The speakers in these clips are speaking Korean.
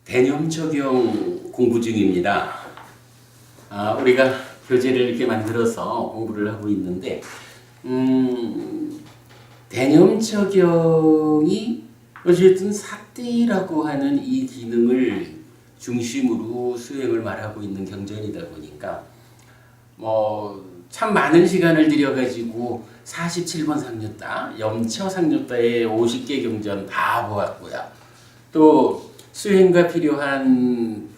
대념 적용 공부 중입니다. 우리가 교재를 이렇게 만들어서 공부를 하고 있는데, 대념 적용이 어쨌든 삭디라고 하는 이 기능을 중심으로 수행을 말하고 있는 경전이다 보니까, 참 많은 시간을 들여가지고 47번 상류따, 염처 상류따의 50개 경전 다 보았고요. 또 수행과 필요한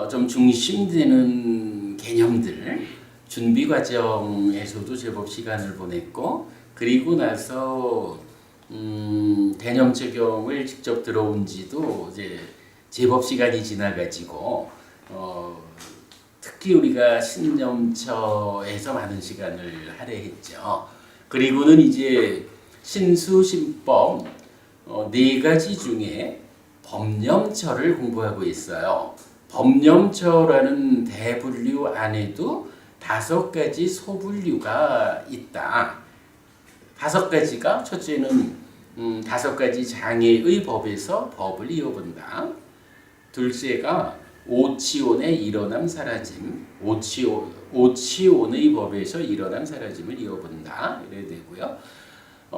좀 중심되는 개념들 준비 과정에서도 제법 시간을 보냈고, 그리고 나서 대념 적용을 직접 들어온 지도 이제 제법 시간이 지나가지고 특히 우리가 신염처에서 많은 시간을 할애했죠. 그리고는 이제 신수신법 네 가지 중에 법념처를 공부하고 있어요. 법념처라는 대분류 안에도 5가지 소분류가 있다. 5가지가 첫째는 5가지 장애의 법에서 법을 이어본다. 둘째가 오치온의 일어남 사라짐, 오치온의 법에서 일어남 사라짐을 이어본다. 이래야 되고요.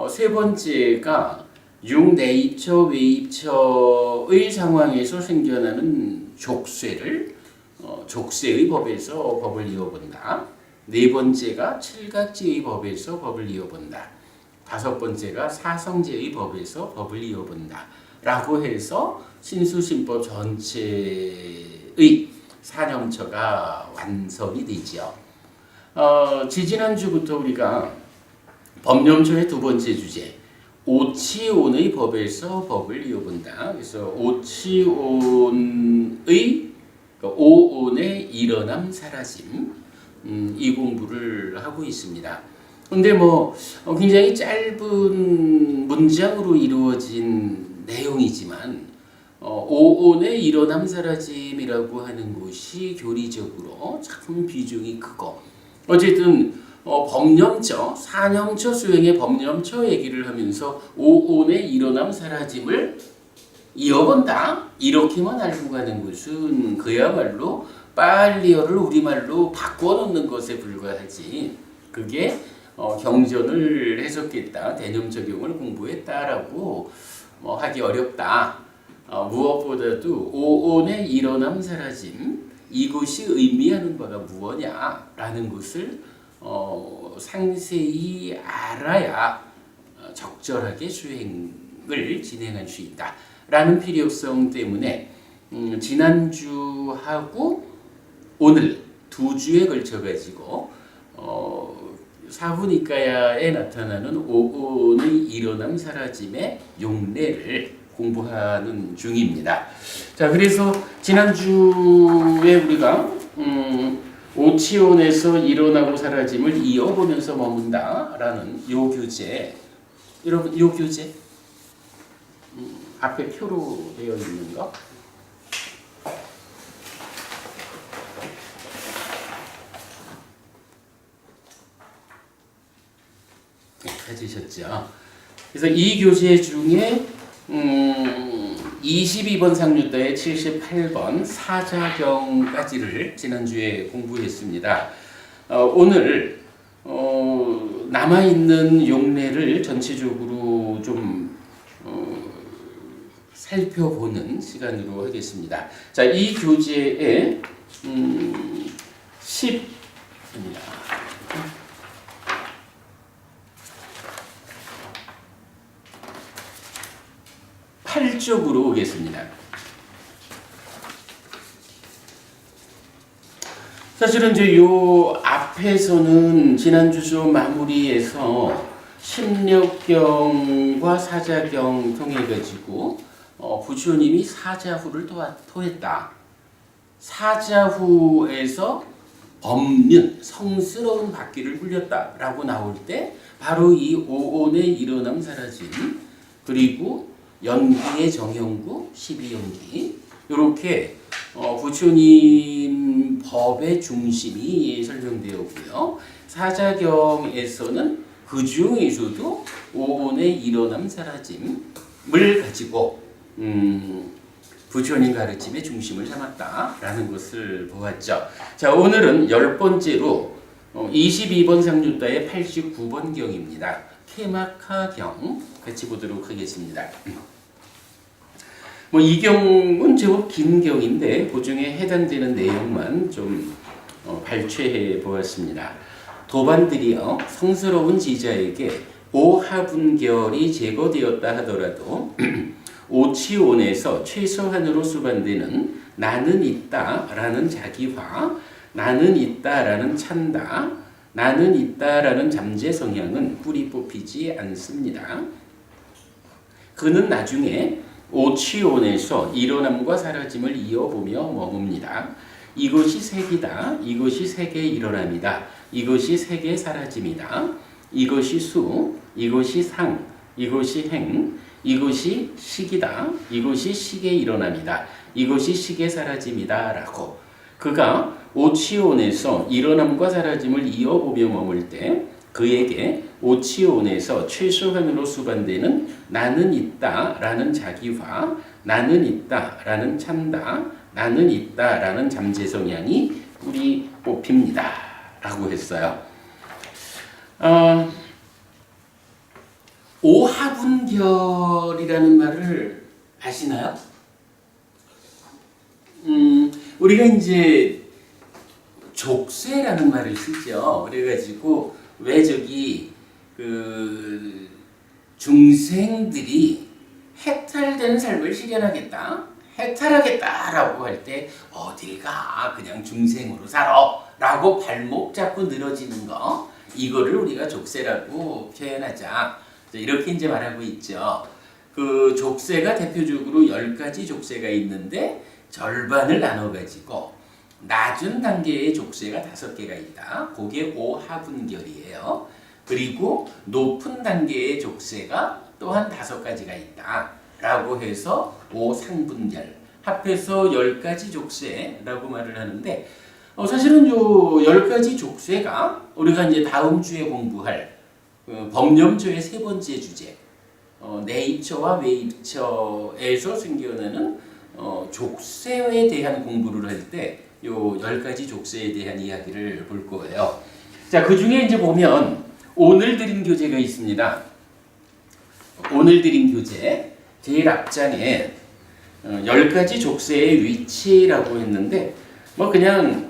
세 번째가 육내입처, 외입처의 상황에서 생겨나는 족쇄를 족쇄의 법에서 법을 이어본다. 네 번째가 칠각지의 법에서 법을 이어본다. 5번째가 사성제의 법에서 법을 이어본다. 라고 해서 신수신법 전체의 사념처가 완성이 되죠. 지지난주부터 우리가 법념처의 2번째 주제 오치온의 법에서 법을 이어본다. 그래서 오치온의 오온의 일어남 사라짐 이 공부를 하고 있습니다. 근데 굉장히 짧은 문장으로 이루어진 내용이지만 오온의 일어남 사라짐이라고 하는 것이 교리적으로 참 비중이 크고, 어쨌든 법념처, 사념처 수행의 법념처 얘기를 하면서 오온의 일어남 사라짐을 이어본다. 이렇게만 알고 가는 것은 그야말로 빨리어를 우리말로 바꿔놓는 것에 불과하지, 그게 경전을 해석했다, 대념 적용을 공부했다라고 하기 어렵다. 무엇보다도 오온의 일어남 사라짐, 이것이 의미하는 바가 무엇냐라는 것을 상세히 알아야 적절하게 수행을 진행할 수 있다라는 필요성 때문에 지난주하고 오늘 2주에 걸쳐가지고 사후니까야에 나타나는 오온의 일어남 사라짐의 용례를 공부하는 중입니다. 자, 그래서 지난주에 우리가 오치온에서 일어나고 사라짐을 이어보면서 머문다라는 요 교재, 여러분 요 교재 앞에 표로 되어 있는 거 찾으셨죠? 그래서 이 교재 중에 22번 상류따의 78번 사자경까지를 지난주에 공부했습니다. 오늘 남아있는 용례를 전체적으로 좀 살펴보는 시간으로 하겠습니다. 자, 이 교재에 8쪽으로 오겠습니다. 사실은 이제 요 앞에서는 지난주 좀 마무리해서 심력경과 사자경 통해 가지고 부처님이 사자후를 토했다. 사자후에서 법륜, 성스러운 바퀴를 굴렸다라고 나올 때 바로 이 오온의 일어남 사라짐, 그리고 연기의 정형구, 12연기, 이렇게 부처님 법의 중심이 설명되었고요. 사자경에서는 그 중에서도 오온의 일어남 사라짐을 가지고 부처님 가르침의 중심을 삼았다라는 것을 보았죠. 자, 오늘은 10번째로 22번 상주따의 89번 경입니다. 케마카경 같이 보도록 하겠습니다. 이 경은 제법 긴 경인데 그 중에 해당되는 내용만 좀 발췌해 보았습니다. 도반들이요 성스러운 지자에게 오하분결이 제거되었다 하더라도 오치온에서 최소한으로 수반되는 나는 있다라는 자기화, 나는 있다라는 찬다, 나는 있다라는 잠재 성향은 뿌리 뽑히지 않습니다. 그는 나중에 오치온에서 일어남과 사라짐을 이어보며 머뭅니다. 이것이 색이다. 이것이 색의 일어남이다. 이것이 색의 사라짐이다. 이것이 수, 이것이 상, 이것이 행, 이것이 식이다. 이것이 식의 일어남이다. 이것이 식의 사라짐이다. 라고 그가 오치온에서 일어남과 사라짐을 이어보며 머물 때 그에게 오치온에서 최소한으로 수반되는 나는 있다라는 자기화, 나는 있다라는 찬다, 나는 있다라는 잠재 성향이 뿌리 뽑힙니다. 라고 했어요. 오하분결이라는 말을 아시나요? 우리가 이제 족쇄라는 말을 쓰죠. 그래가지고 왜 저기 그 중생들이 해탈되는 삶을 실현하겠다, 해탈하겠다라고 할 때 어딜 가 그냥 중생으로 살아라고 발목 잡고 늘어지는 거, 이거를 우리가 족쇄라고 표현하자. 이렇게 이제 말하고 있죠. 그 족쇄가 대표적으로 10가지 족쇄가 있는데 절반을 나눠가지고 낮은 단계의 족쇄가 5개가 있다. 그게 오하분결이에요. 그리고 높은 단계의 족쇄가 또한 5가지가 있다. 라고 해서 오상분결, 합해서 10가지 족쇄라고 말을 하는데, 사실은 요 10가지 족쇄가 우리가 이제 다음 주에 공부할 법념조의 3번째 주제, 네이처와 웨이처에서 생겨나는 족쇄에 대한 공부를 할 때 요 10가지 족쇄에 대한 이야기를 볼 거예요. 자, 그 중에 이제 보면 오늘 드린 교재가 있습니다. 오늘 드린 교재 제일 앞장에 10가지 족쇄의 위치라고 했는데 그냥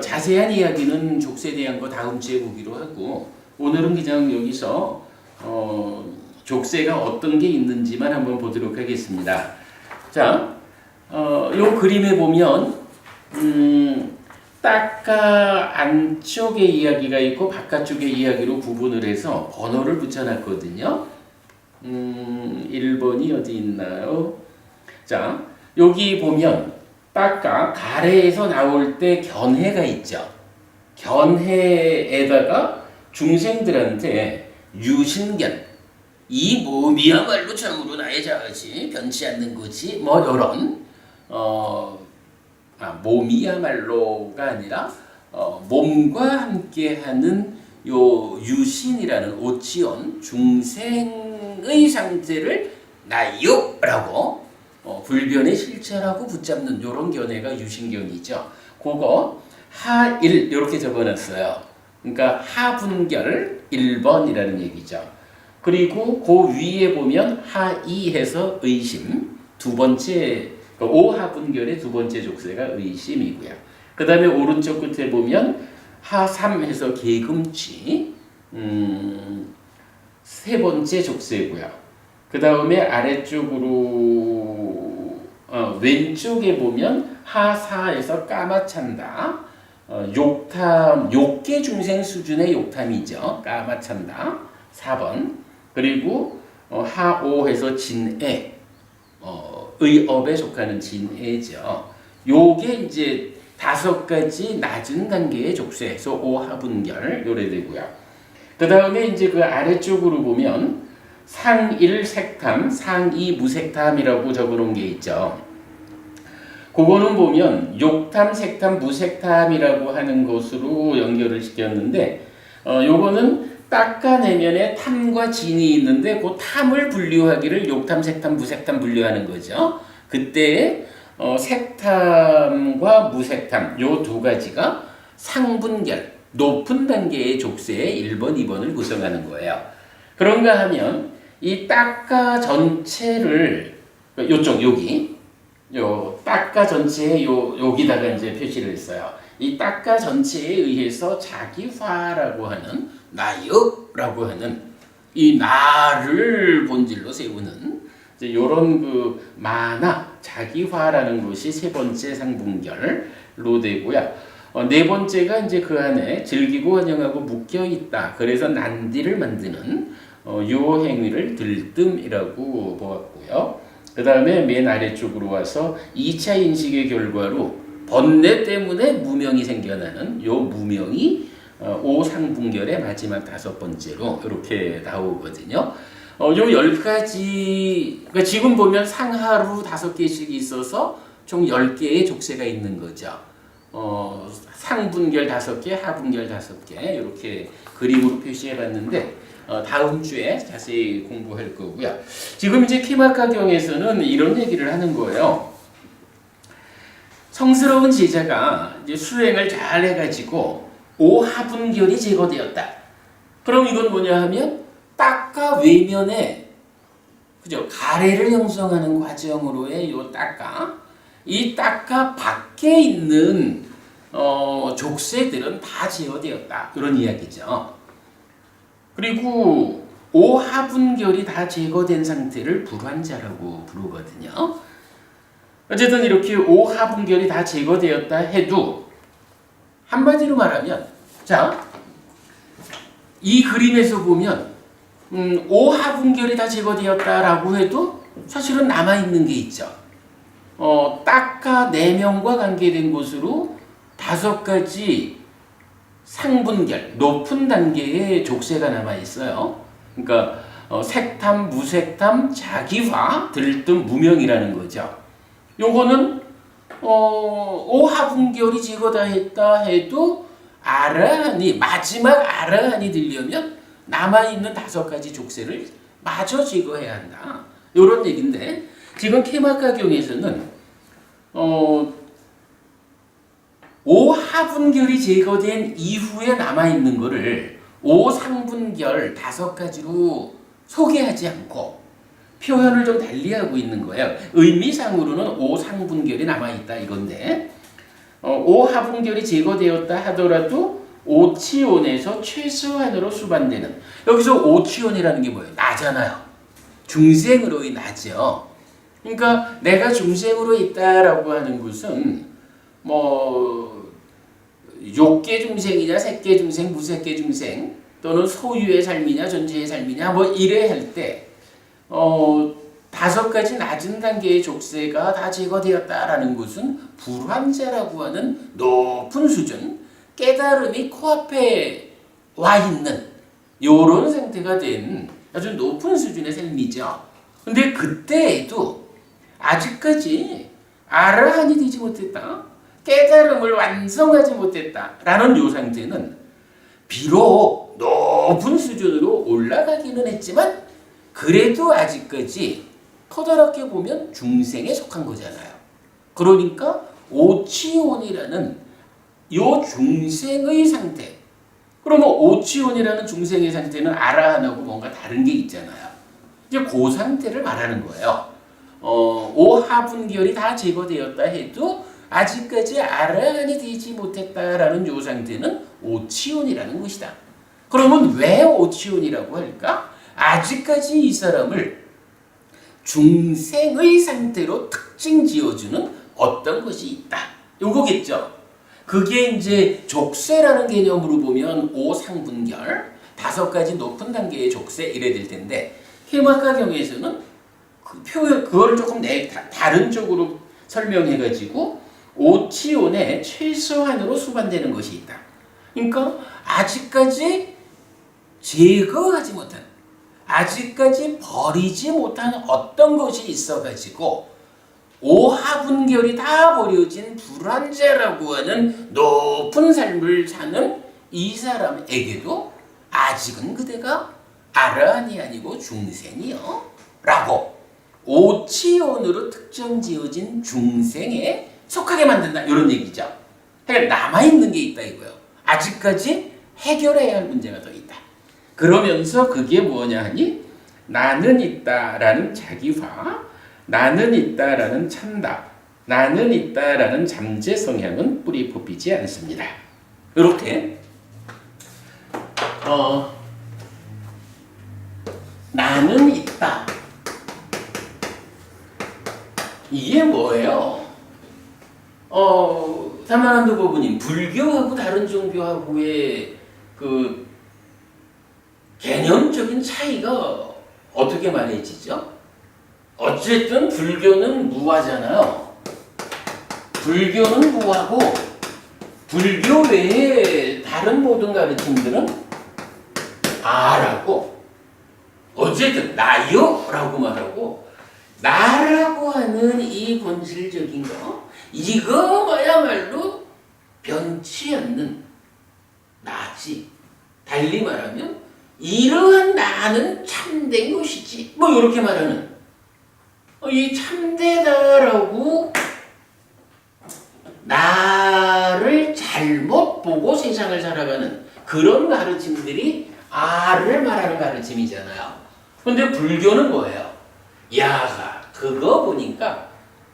자세한 이야기는 족쇄에 대한 거 다음 주에 보기로 하고, 오늘은 그냥 여기서 족쇄가 어떤 게 있는지만 한번 보도록 하겠습니다. 자, 요 그림에 보면 딱가 안쪽에 이야기가 있고 바깥쪽의 이야기로 구분을 해서 번호를 붙여놨거든요. 1번이 어디 있나요? 자, 여기 보면 딱가 가래에서 나올 때 견해가 있죠. 견해에다가 중생들한테 유신견, 이 몸이야말로 참으로 나의 자아지 변치 않는 거지, 이런 몸이야말로가 아니라 몸과 함께하는 요 유신이라는 오치온 중생의 상태를 나요라고 불변의 실체라고 붙잡는 요런 견해가 유신견이죠. 그거 하일 이렇게 적어놨어요. 그러니까 하분결 1번이라는 얘기죠. 그리고 그 위에 보면 하이해서 의심, 두 번째 오하분결의 두 번째 족쇄가 의심이고요. 그 다음에 오른쪽 끝에 보면 하삼해서 개금치, 세 번째 족쇄고요. 그 다음에 아래쪽으로 왼쪽에 보면 하사에서 까마찬다, 욕탐, 욕계 중생 수준의 욕탐이죠. 까마찬다 4번. 그리고 하오해서 진애, 의업에 속하는 진애죠. 요게 이제 5가지 낮은 단계의 족쇄에서 오하분결 요래되고요. 그 다음에 이제 그 아래쪽으로 보면 상일 색탐, 상이 무색탐이라고 적어놓은 게 있죠. 그거는 보면 욕탐, 색탐, 무색탐이라고 하는 것으로 연결을 시켰는데, 요거는 닦아내면에 탐과 진이 있는데 그 탐을 분류하기를 욕탐, 색탐, 무색탐 분류하는 거죠. 그때 색탐과 무색탐 요 두 가지가 상분결 높은 단계의 족쇄의 1번, 2번을 구성하는 거예요. 그런가 하면 이 딱가 전체를 요쪽 여기 요 딱가 전체에 여기다가 이제 표시를 했어요. 이 딱가 전체에 의해서 자기화라고 하는 나역라고 하는 이 나를 본질로 세우는 이런 그 만화 자기화라는 것이 세 번째 상분결로 되고요. 네 번째가 이제 그 안에 즐기고 환영하고 묶여 있다. 그래서 난디를 만드는 요 행위를 들뜸이라고 보았고요. 그 다음에 맨 아래쪽으로 와서 2차 인식의 결과로 번뇌 때문에 무명이 생겨나는 요 무명이 오상분결의 마지막 다섯 번째로 이렇게 나오거든요. 요 10가지, 그러니까 지금 보면 상하로 5개씩 있어서 총 10개의 족쇄가 있는 거죠. 상분결 5개, 하분결 5개 이렇게 그림으로 표시해 봤는데 다음 주에 자세히 공부할 거고요. 지금 이제 키마카경에서는 이런 얘기를 하는 거예요. 성스러운 제자가 이제 수행을 잘 해가지고 오하분결이 제거되었다. 그럼 이건 뭐냐 하면 딱가 외면에 그죠? 가래를 형성하는 과정으로의 요 딱가, 이 딱가 밖에 있는 족쇄들은 다 제어되었다. 그런 이야기죠. 그리고 오하분결이 다 제거된 상태를 불환자라고 부르거든요. 어쨌든 이렇게 오하분결이 다 제거되었다 해도 한마디로 말하면 자, 이 그림에서 보면 오하분결이 다 제거되었다라고 해도 사실은 남아있는 게 있죠. 딱가 4명과 관계된 곳으로 5가지 상분결, 높은 단계의 족쇄가 남아있어요. 그러니까 색탐, 무색탐, 자기화, 들뜸, 무명이라는 거죠. 요거는 오하분결이 제거다 했다 해도 아라한이 마지막 아라한이 되려면 남아있는 5가지 족쇄를 마저 제거해야 한다. 요런 얘기인데 지금 케마카경에서는 오하분결이 제거된 이후에 남아있는 거를 오상분결 5가지로 소개하지 않고 표현을 좀 달리하고 있는 거예요. 의미상으로는 오상분결이 남아있다 이건데 오하분결이 제거되었다 하더라도 오치온에서 최소한으로 수반되는, 여기서 오치온이라는 게 뭐예요? 나잖아요. 중생으로의 나죠. 그러니까 내가 중생으로 있다라고 하는 것은 뭐 욕계 중생이냐 색계 중생, 무색계 중생 또는 소유의 삶이냐 전체의 삶이냐 뭐 이래 할 때 5가지 낮은 단계의 족쇄가 다 제거되었다라는 것은 불환자라고 하는 높은 수준, 깨달음이 코앞에 와 있는 요런 상태가 된 아주 높은 수준의 삶이죠. 근데 그때에도 아직까지 아라한이 되지 못했다, 깨달음을 완성하지 못했다라는 요 상태는 비록 높은 수준으로 올라가기는 했지만 그래도 아직까지 커다랗게 보면 중생에 속한 거잖아요. 그러니까 오치온이라는 요 중생의 상태, 그러면 오치온이라는 중생의 상태는 아라한하고 뭔가 다른 게 있잖아요. 이제 그 상태를 말하는 거예요. 오하분결이 다 제거되었다 해도 아직까지 아라한이 되지 못했다라는 요 상태는 오치온이라는 것이다. 그러면 왜 오치온이라고 할까? 아직까지 이 사람을 중생의 상태로 특징 지어주는 어떤 것이 있다. 요거겠죠. 그게 이제 족쇄라는 개념으로 보면 오상분결, 5가지 높은 단계의 족쇄 이래 될 텐데 케마카경에서는 그 표현 그걸 조금 다른 쪽으로 설명해가지고 오치온에 최소한으로 수반되는 것이 있다. 그러니까 아직까지 제거하지 못한, 아직까지 버리지 못한 어떤 것이 있어가지고 오하분결이 다 버려진 불환자라고 하는 높은 삶을 사는 이 사람에게도 아직은 그대가 아라한이 아니고 중생이요 라고 오치온으로 특정 지어진 중생에 속하게 만든다. 이런 얘기죠. 그러니까 남아있는 게 있다 이거예요. 아직까지 해결해야 할 문제가 더 있다. 그러면서 그게 뭐냐 하니 나는 있다라는 자기화, 나는 있다라는 참답, 나는 있다라는 잠재 성향은 뿌리 뽑히지 않습니다. 이렇게 나는 있다. 이게 뭐예요? 사만한도 부부님, 불교하고 다른 종교하고의 그 개념적인 차이가 어떻게 말해지죠? 어쨌든 불교는 무아잖아요. 불교는 무아고 불교 외에 다른 모든 가르침들은 아라고 어쨌든 나요 라고 말하고 나라고 하는 이 본질적인 거 이거야말로 변치 않는 나지. 달리 말하면 이러한 나는 참된 것이지. 뭐 이렇게 말하는 이 참되다라고 나를 잘못 보고 세상을 살아가는 그런 가르침들이 아를 말하는 가르침이잖아요. 근데 불교는 뭐예요? 야가 그거 보니까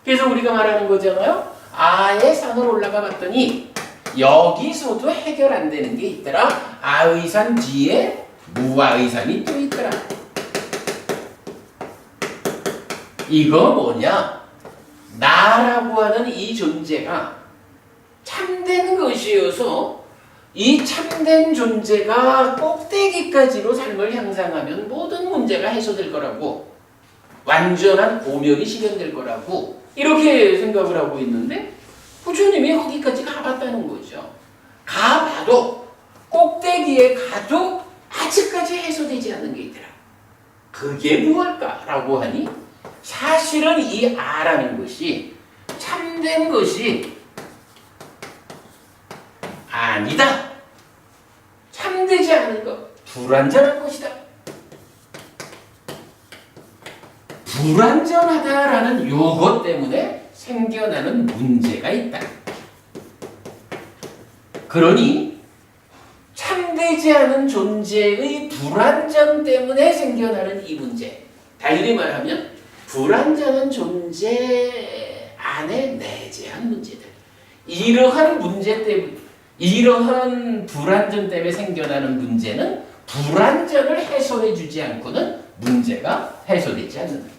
그래서 우리가 말하는 거잖아요. 아의 산을 올라가 봤더니 여기서도 해결 안 되는 게 있더라. 아의 산 뒤에 무아의 산이 또 있더라. 이거 뭐냐? 나라고 하는 이 존재가 참된 것이어서 이 참된 존재가 꼭대기까지로 삶을 향상하면 모든 문제가 해소될 거라고 완전한 고명이 실현될 거라고 이렇게 생각을 하고 있는데 부처님이 거기까지 가봤다는 거죠. 가봐도 꼭대기에 가도 아직까지 해소되지 않는 게 있더라. 그게 무엇일까라고 하니 사실은 이 아라는 것이 참된 것이 아니다. 참되지 않은 것, 불완전한 것이다. 불완전하다라는 요것 때문에 생겨나는 문제가 있다. 그러니 참되지 않은 존재의 불완전 때문에 생겨나는 이 문제. 달리 말하면 불완전한 존재 안에 내재한 문제들. 이러한 문제 때문에 이러한 불완전 때문에 생겨나는 문제는 불완전을 해소해 주지 않고는 문제가 해소되지 않는다.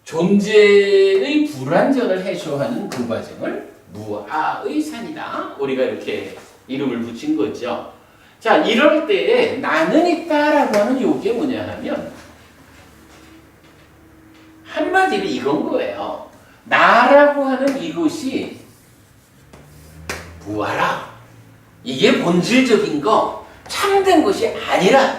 존재의 불완전을 해소하는 그 과정을 무아의 산이다. 우리가 이렇게 이름을 붙인 거죠. 자, 이럴 때에 나는 있다라고 하는 요게 뭐냐 하면 한마디로 이건 거예요. 나라고 하는 이것이 무아라. 이게 본질적인 거, 참된 것이 아니라.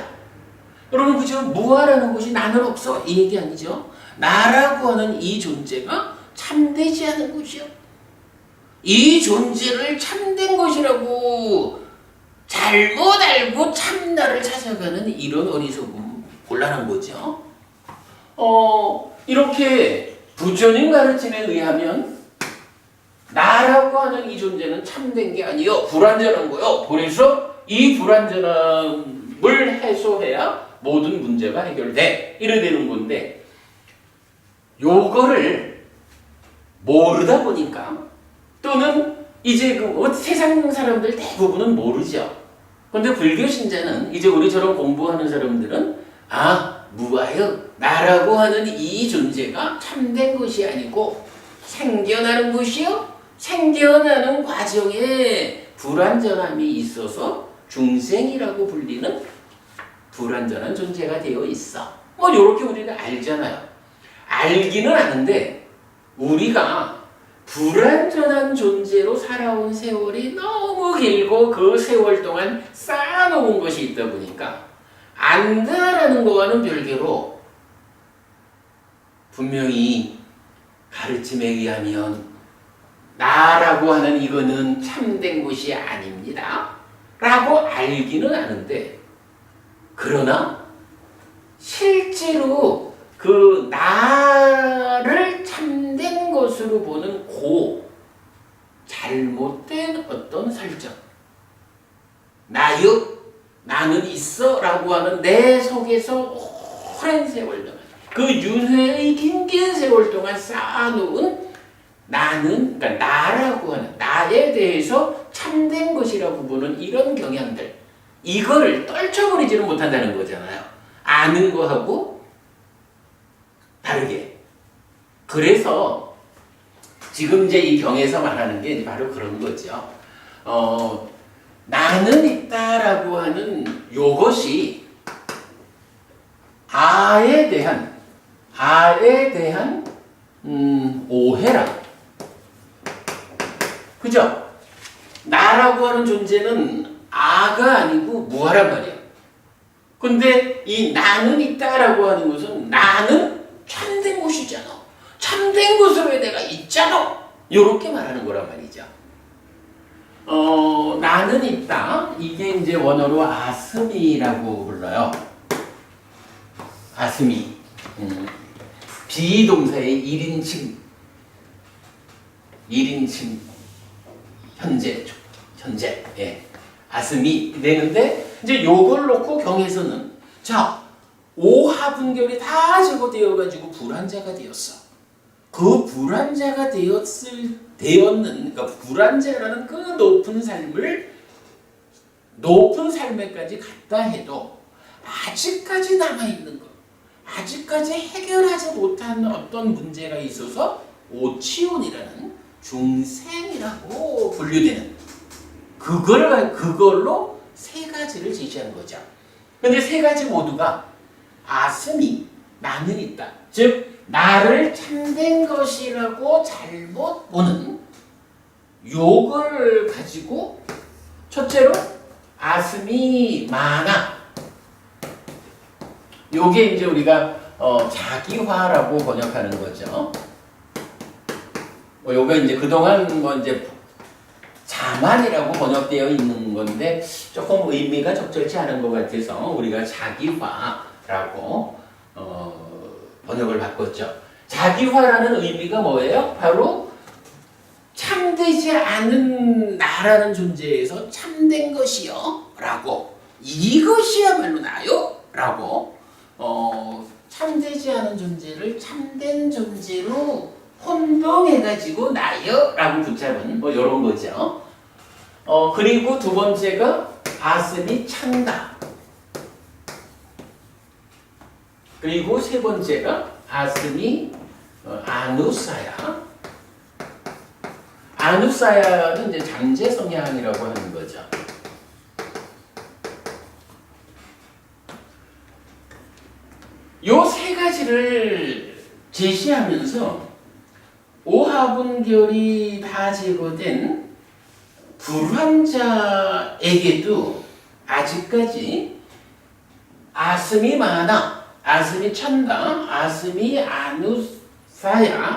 여러분, 그죠? 무아라는 것이 나는 없어. 이 얘기 아니죠? 나라고 하는 이 존재가 참되지 않은 것이요. 이 존재를 참된 것이라고 잘못 알고 참나를 찾아가는 이런 어리석음, 곤란한 거죠. 이렇게 부처님 가르침에 의하면 나라고 하는 이 존재는 참된 게 아니요. 불완전한 거요. 그래서 이 불완전함을 해소해야 모든 문제가 해결돼. 이래 되는 건데 요거를 모르다 보니까 또는 이제 세상 사람들 대부분은 모르죠. 근데 불교 신자는 이제 우리처럼 공부하는 사람들은 무아요. 나라고 하는 이 존재가 참된 것이 아니고 생겨나는 것이요. 생겨나는 과정에 불완전함이 있어서 중생이라고 불리는 불완전한 존재가 되어 있어. 뭐 요렇게 우리가 알잖아요. 알기는 아는데 우리가 불완전한 존재로 살아온 세월이 너무 길고 그 세월 동안 쌓아놓은 것이 있다 보니까 안다라는 거와는 별개로 분명히 가르침에 의하면 나라고 하는 이거는 참된 것이 아닙니다. 라고 알기는 아는데 그러나 실제로 그 나를 참된 것으로 보는 잘못된 어떤 설정. 나는 있어 라고 하는 내 속에서 오랜 세월 동안 그 윤회의 긴 세월 동안 쌓아놓은 그러니까 나라고 하는 나에 대해서 참된 것이라고 보는 이런 경향들, 이거를 떨쳐버리지는 못한다는 거잖아요. 아는 거하고 다르게. 그래서 지금 이제 이 경에서 말하는 게 바로 그런 거죠. 나는 있다라고 하는 요것이 아에 대한 오해라. 그죠? 나라고 하는 존재는 아가 아니고 무아란 말이에요. 근데 이 나는 있다라고 하는 것은 나는 참된 것이잖아. 참된 것으로 내가 있잖아. 이렇게 말하는 거란 말이죠. 나는 있다. 이게 이제 원어로 아스미라고 불러요. 아스미. 비동사의 1인칭 현재. 예. 아스미 되는데 이제 요걸 놓고 경에서는 자, 오하분결이 다 제거되어 가지고 불환자가 되었어. 그 불환자가 그러니까 불환자라는 그 높은 삶에까지 갔다 해도 아직까지 남아있는 것, 아직까지 해결하지 못한 어떤 문제가 있어서 오치온이라는 중생이라고 분류되는 그걸로 세 가지를 제시하는 거죠. 근데 세 가지 모두가 아스미, 나는 있다. 즉 나를 참된 것이라고 잘못 보는 욕을 가지고 첫째로 아스미 마나, 요게 이제 우리가 자기화라고 번역하는 거죠. 요가 이제 그동안 이제 자만이라고 번역되어 있는 건데 조금 의미가 적절치 않은 것 같아서 우리가 자기화라고 번역을 바꿨죠. 자기화라는 의미가 뭐예요? 바로 참되지 않은 나라는 존재에서 참된 것이요 라고, 이것이야말로 나요 라고 참되지 않은 존재를 참된 존재로 혼동해가지고 나요 라고 붙잡은 이런 거죠. 그리고 두 번째가 아스미 찬다. 그리고 세 번째가 아스미 아누사야. 아누사야는 이제 잠재 성향이라고 하는 거죠. 요 세 가지를 제시하면서 오하분결이 다 제거된 불환자에게도 아직까지 아스미 마나, 아스미 찬다, 아스미 아누사야라는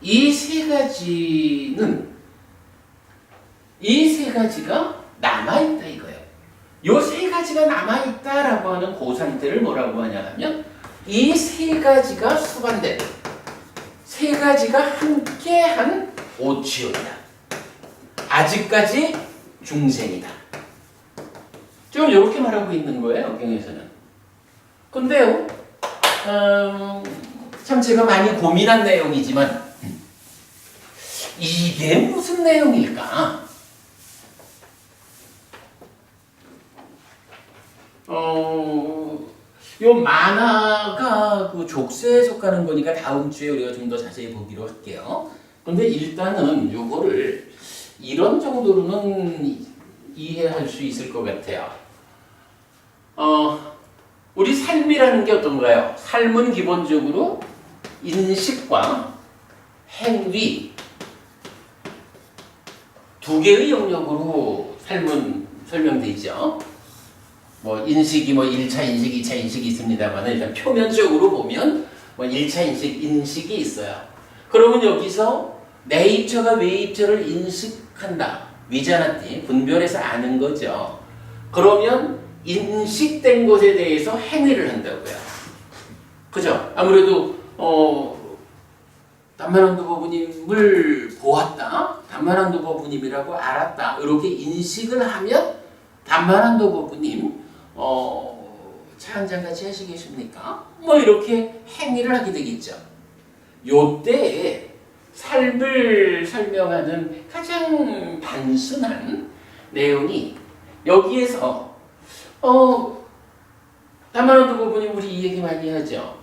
이 세 가지가 남아있다 이거예요. 요 세 가지가 남아있다라고 하는 그 상태를 뭐라고 하냐 하면 이 세 가지가 수반된, 세 가지가 함께한 오치오이다. 아직까지 중생이다. 지금 이렇게 말하고 있는 거예요, 경에서는. 근데요, 참 제가 많이 고민한 내용이지만 이게 무슨 내용일까? 요 만화가 그 족쇄에 속하는 거니까 다음 주에 우리가 좀 더 자세히 보기로 할게요. 근데 일단은 요거를 이런 정도로는 이해할 수 있을 것 같아요. 우리 삶이라는 게 어떤가요? 삶은 기본적으로 인식과 행위 두 개의 영역으로 삶은 설명되죠. 인식이 1차 인식, 2차 인식이 있습니다만 일단 표면적으로 보면 1차 인식이 있어요. 그러면 여기서 내입처가 외입처를 인식한다. 위자나티, 분별해서 아는 거죠. 그러면 인식된 것에 대해서 행위를 한다고요. 그죠? 아무래도 담만환 도법부님을 보았다, 담만환 도법부님이라고 알았다, 이렇게 인식을 하면 담만환 도법부님 차 한잔 같이 하시겠습니까? 뭐 이렇게 행위를 하게 되겠죠. 요때 삶을 설명하는 가장 단순한 내용이 여기에서 담만환 도법부님 우리 이 얘기 많이 하죠.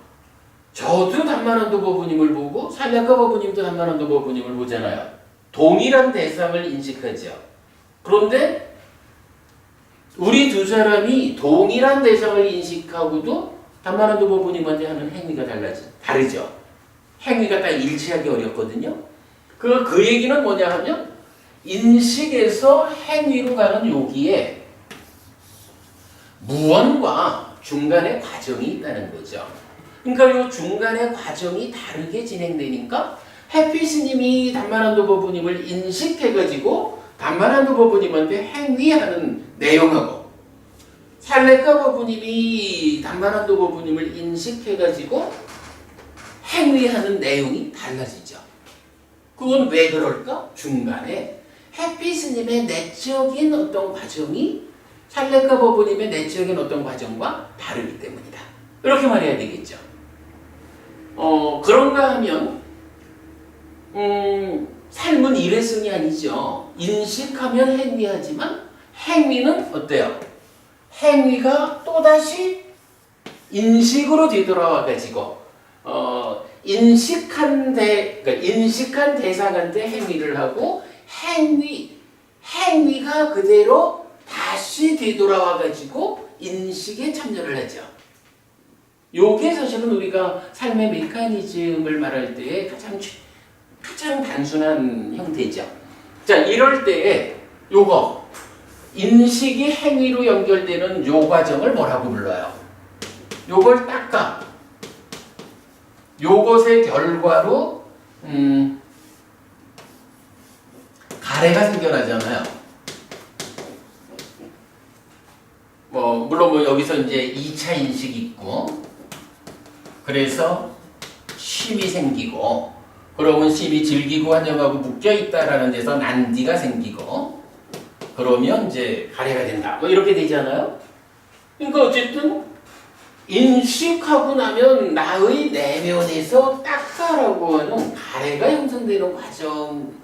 저도 담만환 도법부님을 보고 산략가 법부님도 담만환 도법부님을 보잖아요. 동일한 대상을 인식하죠. 그런데 우리 두 사람이 동일한 대상을 인식하고도 담만환 도법부님한테 하는 행위가 다르죠. 행위가 딱 일치하기 어렵거든요. 그 얘기는 뭐냐 하면 인식에서 행위로 가는 여기에 무언과 중간에 과정이 있다는 거죠. 그러니까 이 중간의 과정이 다르게 진행되니까 해피스님이 담만환 도법부님을 인식해가지고 담만환 도법부님한테 행위하는 내용하고 산례가 법부님이 담만환 도법부님을 인식해가지고 행위하는 내용이 달라지죠. 그건 왜 그럴까? 중간에 해피스님의 내적인 어떤 과정이 산례가 법부님의 내적인 어떤 과정과 다르기 때문이다. 이렇게 말해야 되겠죠. 그런가 하면 삶은 일회성이 아니죠. 인식하면 행위하지만 행위는 어때요? 행위가 또다시 인식으로 되돌아와 가지고 인식한 대상한테 행위를 하고 행위가 그대로 다시 되돌아와 가지고 인식에 참여를 하죠. 요게 사실은 우리가 삶의 메커니즘을 말할 때 가장 단순한 형태죠. 자, 이럴 때에 요거 인식이 행위로 연결되는 요 과정을 뭐라고 불러요? 요걸 닦아. 요것의 결과로 가래가 생겨나잖아요. 물론 여기서 이제 2차 인식이 있고, 그래서 심이 생기고, 그러면 심이 질기고 환영하고 묶여있다라는 데서 난디가 생기고, 그러면 이제 가래가 된다. 이렇게 되잖아요. 그러니까 어쨌든 인식하고 나면 나의 내면에서 닦아라고 하는 가래가 형성되는 과정을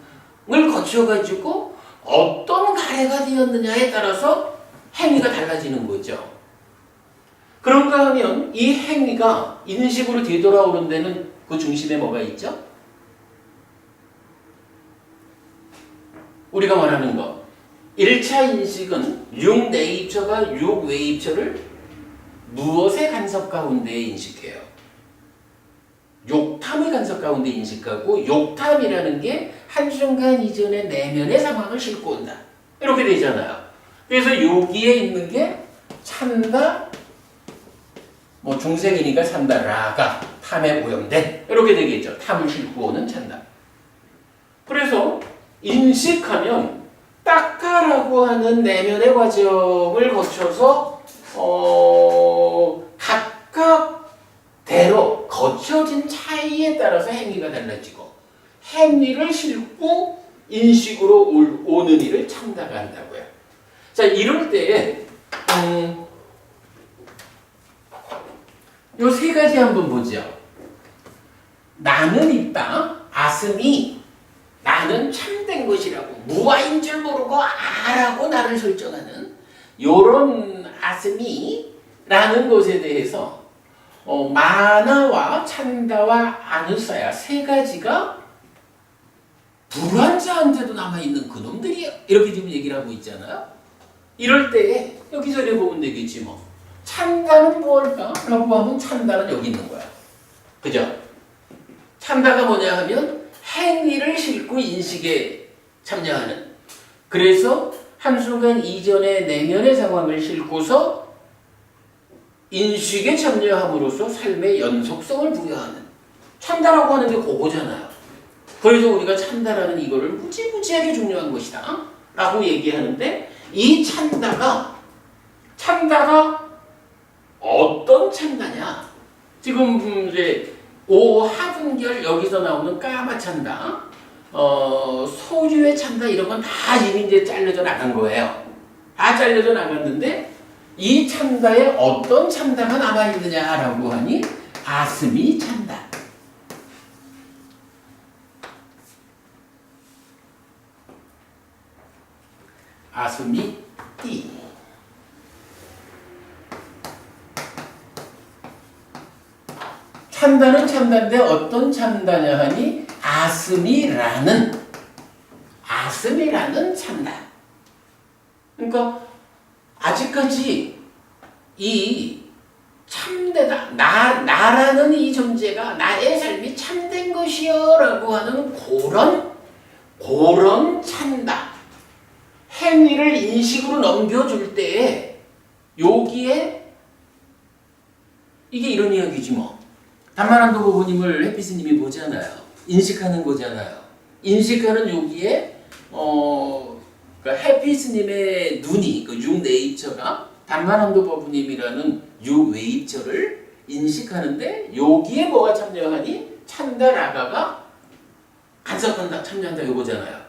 거쳐가지고 어떤 가래가 되었느냐에 따라서 행위가 달라지는 거죠. 그런가 하면 이 행위가 인식으로 되돌아오는 데는 그 중심에 뭐가 있죠? 우리가 말하는 거. 1차 인식은 6네이처가 6웨이처를 무엇의 간섭 가운데 인식해요? 욕탐의 간섭 가운데 인식하고, 욕탐이라는 게 한순간 이전의 내면의 상황을 싣고 온다. 이렇게 되잖아요. 그래서 여기에 있는 게 찬다, 중생이니까 찬다, 라가 탐에 오염된, 이렇게 되겠죠. 탐을 싣고 오는 찬다. 그래서 인식하면 닦아라고 하는 내면의 과정을 거쳐서 각각대로 거쳐진 차이에 따라서 행위가 달라지고, 행위를 싣고 인식으로 오는 일을 참다가 한다고요. 자, 이럴 때에 요 세 가지 한번 보죠. 나는 있다. 아슴이 나는 참된 것이라고, 무아인 줄 모르고 아라고 나를 설정하는 요런 아슴이라는 것에 대해서 마나와 찬다와 아누사야 세 가지가 불환자한테도 남아있는 그놈들이야. 이렇게 지금 얘기를 하고 있잖아요. 이럴 때에 여기서 보면 되겠지 뭐. 찬다는 뭘까? 라고 하면 찬다는 여기 있는 거야. 그죠? 찬다가 뭐냐 하면 행위를 싣고 인식에 참여하는. 그래서 한순간 이전의 내면의 상황을 싣고서 인식에 참여함으로써 삶의 연속성을 부여하는. 찬다라고 하는 게 그거잖아요. 그래서 우리가 찬다라는 이거를 무지무지하게 중요한 것이다 라고 얘기하는데, 이 찬다가 어떤 찬다냐? 지금 이제 오 화분결 여기서 나오는 까마찬다, 소유의 찬다 이런 건 다 이미 이제 잘려져 나간 거예요. 다 잘려져 나갔는데 이 찬다에 어떤 찬다가 남아 있느냐라고 하니 아스미 찬다. 아스미 띠. 찬다는 찬다인데 어떤 찬다냐 하니 아스미라는 찬다. 그러니까 아직까지 이 참되다, 나라는 이 존재가 나의 삶이 참된 것이여라고 하는 그런 찬다. 행위를 인식으로 넘겨줄 때에 여기에 이게 이런 이야기지 뭐. 단만한도 부부님을 햇빛스님이 보잖아요. 인식하는 거잖아요. 인식하는 여기에 그러니까 햇빛스님의 눈이 그 육네이처가 단만한도 부부님이라는 육웨이처를 인식하는데 여기에 뭐가 참여하니 찬다 라가가 간섭한다 참여한다 요거잖아요.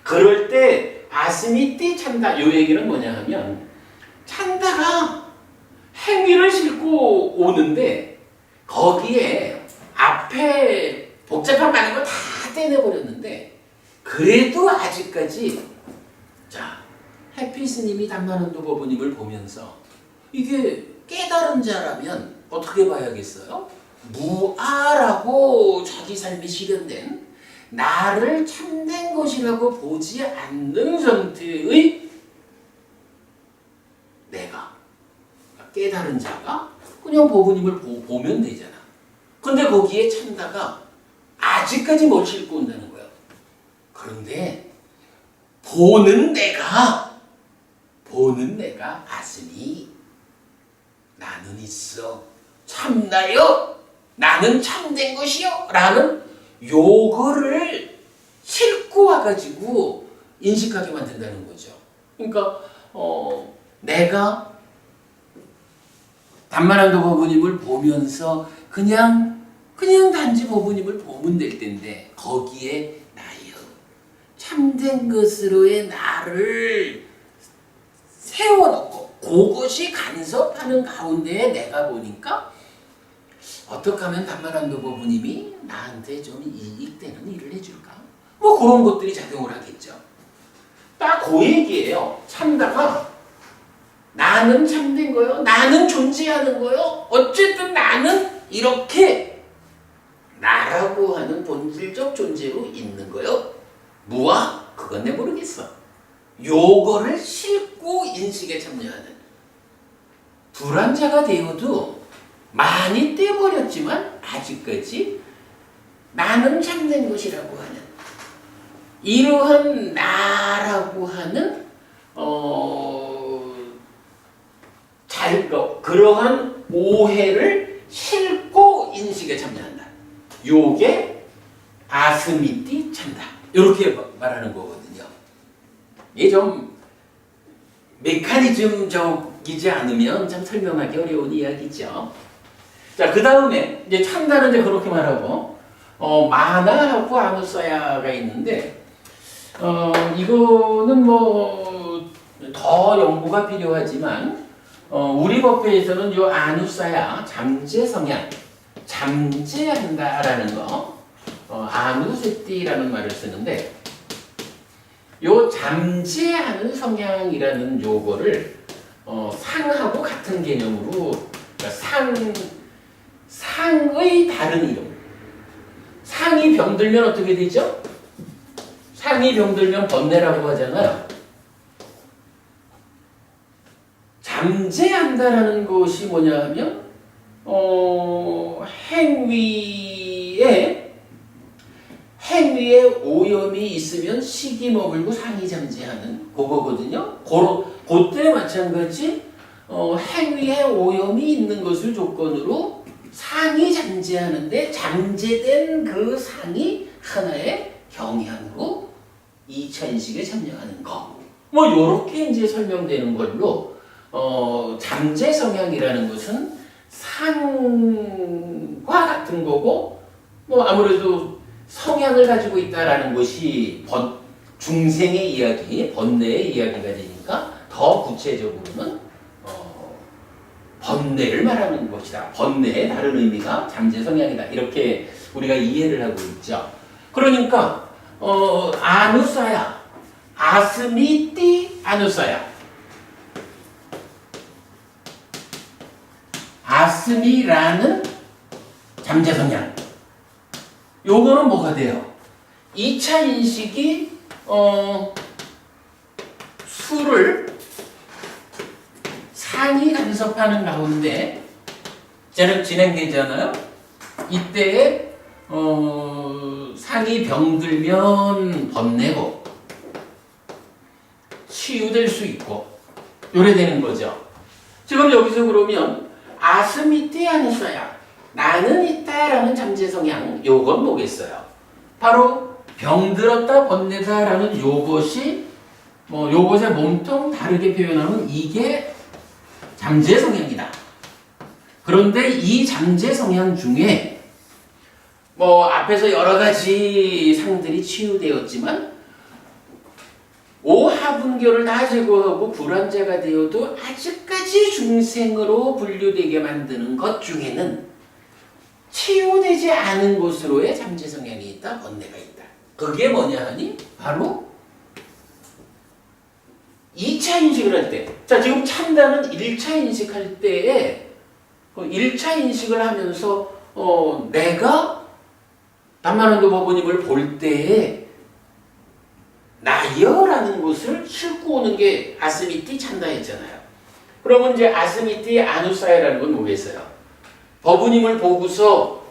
그럴 때 아스미띠 찬다 요 얘기는 뭐냐 하면 찬다가 행위를 싣고 오는데 거기에 앞에 복잡한 많은 걸 다 떼내버렸는데 그래도 아직까지 자 햇빛스님이 단만한도 부부님을 보면서 이게 깨달은 자라면 어떻게 봐야겠어요? 무아라고 자기 삶이 실현된 나를 참된 것이라고 보지 않는 상태의 내가 깨달은 자가 그냥 부부님을 보면 되잖아. 근데 거기에 찬다가 아직까지 뭘 싣고 온다는 거예요. 그런데 보는 내가 아스미 나는 있어 참나요 나는 참된 것이요 라는 요거를 싣고 와가지고 인식하게 만든다는 거죠. 그러니까 내가 단만한도 부부님을 보면서 그냥 단지 부부님을 보면 될 텐데 거기에 나요 참된 것으로의 나를 세워놓고 그것이 간섭하는 가운데에 내가 보니까 어떻게 하면 단만한도 부부님이 나한테 좀 이익되는 일을 해줄까? 뭐 그런 것들이 작용을 하겠죠. 딱 그 얘기예요. 참다가 나는 참된 거요. 나는 존재하는 거요. 어쨌든 나는 이렇게 나라고 하는 본질적 존재로 있는 거요. 무아? 그건 내 모르겠어. 요거를 싣고 인식에 참여하는 불안자가 되어도 많이 떼버렸지만 아직까지 나는 참된 것이라고 하는 이러한 나라고 하는 그러한 오해를 싣고 인식에 참여한다. 요게 아스미띠 찬다. 이렇게 말하는 거거든요. 이게 좀 메커니즘적이지 않으면 참 설명하기 어려운 이야기죠. 자, 그 다음에 이제 찬다는 이제 그렇게 말하고 마나하고 아누사야가 있는데 이거는 뭐 더 연구가 필요하지만 우리 법회에서는 요 아누사야 잠재 성향 잠재한다라는 거 아누세띠라는 말을 쓰는데 요 잠재하는 성향이라는 요거를 상하고 같은 개념으로 그러니까 상의 다른 이름. 상이 병들면 어떻게 되죠? 상이 병들면 번뇌라고 하잖아요. 잠재한다라는 것이 뭐냐 하면 행위에 오염이 있으면 식이 머물고 상이 잠재하는 그거거든요. 그때 마찬가지 행위에 오염이 있는 것을 조건으로 상이 잠재하는데 잠재된 그 상이 하나의 경향으로 이천식에 참여하는 거. 뭐 요렇게 이제 설명되는 걸로 잠재 성향이라는 것은 상과 같은 거고 뭐 아무래도 성향을 가지고 있다라는 것이 중생의 이야기, 번뇌의 이야기가 되니까 더 구체적으로는 번뇌를 말하는 것이다. 번뇌의 다른 의미가 잠재 성향이다. 이렇게 우리가 이해를 하고 있죠. 그러니까 아누사야, 아스미띠 아누사야. 아스미라는 잠재 성향. 요거는 뭐가 돼요? 2차 인식이 수를 상이 간섭하는 가운데 진행되잖아요. 이때에 상이 병들면 번뇌고 치유될 수 있고 요래 되는 거죠. 지금 여기서 그러면 아스미티 아니서야 나는 있다라는 잠재 성향 요건 뭐겠어요? 바로 병들었다 번뇌다라는 요것이 요것의 몸통 다르게 표현하면 이게 잠재 성향이다. 그런데 이 잠재 성향 중에 앞에서 여러 가지 상들이 치유되었지만 오하분교를 다 제거하고 불환자가 되어도 아직까지 중생으로 분류되게 만드는 것 중에는 치유되지 않은 곳으로의 잠재 성향이 있다, 번뇌가 있다. 그게 뭐냐 하니 바로 2차 인식을 할 때, 자 지금 참다는 1차 인식할 때에 1차 인식을 하면서 내가 남만원도 법원님을 볼 때에 나여라는 것을 싣고 오는 게 아스미띠 찬다 했잖아요. 그러면 이제 아스미띠 아누사야라는 건 뭐겠어요? 법원님을 보고서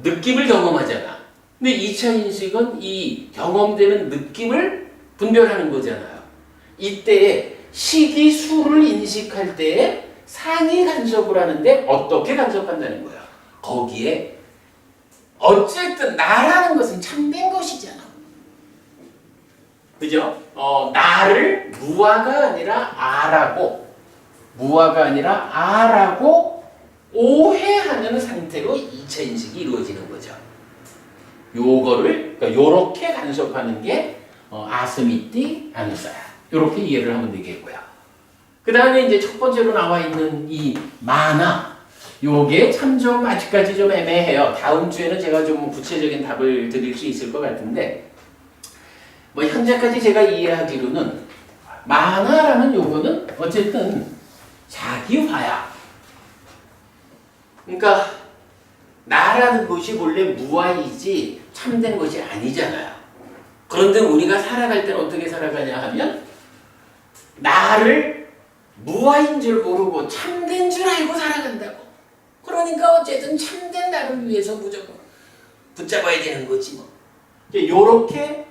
느낌을 경험하잖아. 근데 2차 인식은 이 경험되는 느낌을 분별하는 거잖아요. 이때에 식이 수를 인식할 때에 상이 간섭을 하는데 어떻게 간섭한다는 거야? 거기에 어쨌든 나라는 것은 참된 것이잖아. 그죠? 나를 무아가 아니라 아라고 오해하는 상태로 2차 인식이 이루어지는 거죠. 요거를 그러니까 요렇게 간섭하는 게 아스미띠 아누사야. 요렇게 이해를 하면 되겠고요. 그 다음에 이제 첫 번째로 나와 있는 이 마나, 요게 참 좀 아직까지 좀 애매해요. 다음 주에는 제가 좀 구체적인 답을 드릴 수 있을 것 같은데, 현재까지 제가 이해하기로는 마나라는 요거는 어쨌든 자기화야. 그러니까 나라는 것이 본래 무아이지 참된 것이 아니잖아요. 그런데 우리가 살아갈 때는 어떻게 살아가냐 하면 나를 무아인 줄 모르고 참된 줄 알고 살아간다고. 그러니까 어쨌든 참된 나를 위해서 무조건 붙잡아야 되는 거지 뭐. 요렇게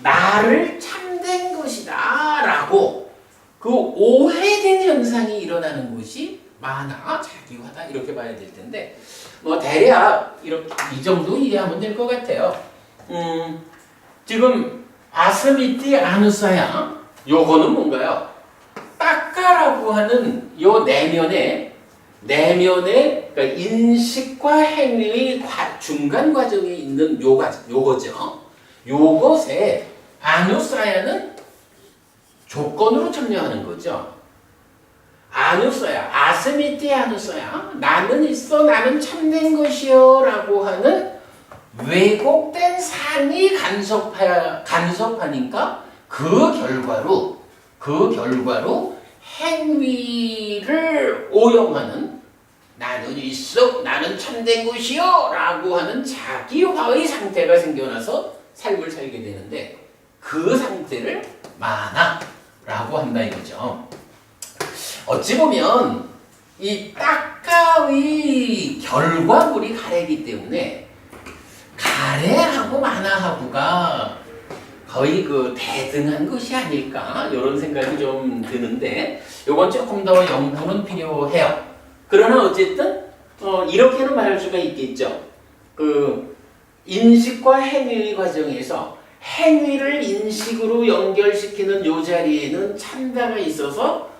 나를 참된 것이다 라고 그 오해된 현상이 일어나는 것이 마나, 자기화다 이렇게 봐야 될 텐데 대략 이렇게 이 정도 이해하면 될 것 같아요. 지금 아스미띠 아누사야 요거는 뭔가요? 따까라고 하는 요 내면에 그러니까 인식과 행위의 중간 과정에 있는 요거죠. 요것에 아누사야는 조건으로 참여하는 거죠. 아누사야, 아스미띠 아누사야, 나는 있어, 나는 참된 것이요 라고 하는 왜곡된 상이 간섭하니까 그 결과로 행위를 오용하는 나는 있어, 나는 참된 것이요 라고 하는 자기화의 상태가 생겨나서 삶을 살게 되는데 그 상태를 마나라고 한다 이거죠. 어찌 보면 이 따까의 결과물이 가래이기 때문에 가래하고 마나하고가 거의 대등한 것이 아닐까 이런 생각이 좀 드는데 요건 조금 더 연구는 필요해요. 그러나 어쨌든 이렇게는 말할 수가 있겠죠. 인식과 행위 과정에서 행위를 인식으로 연결시키는 요 자리에는 참다가 있어서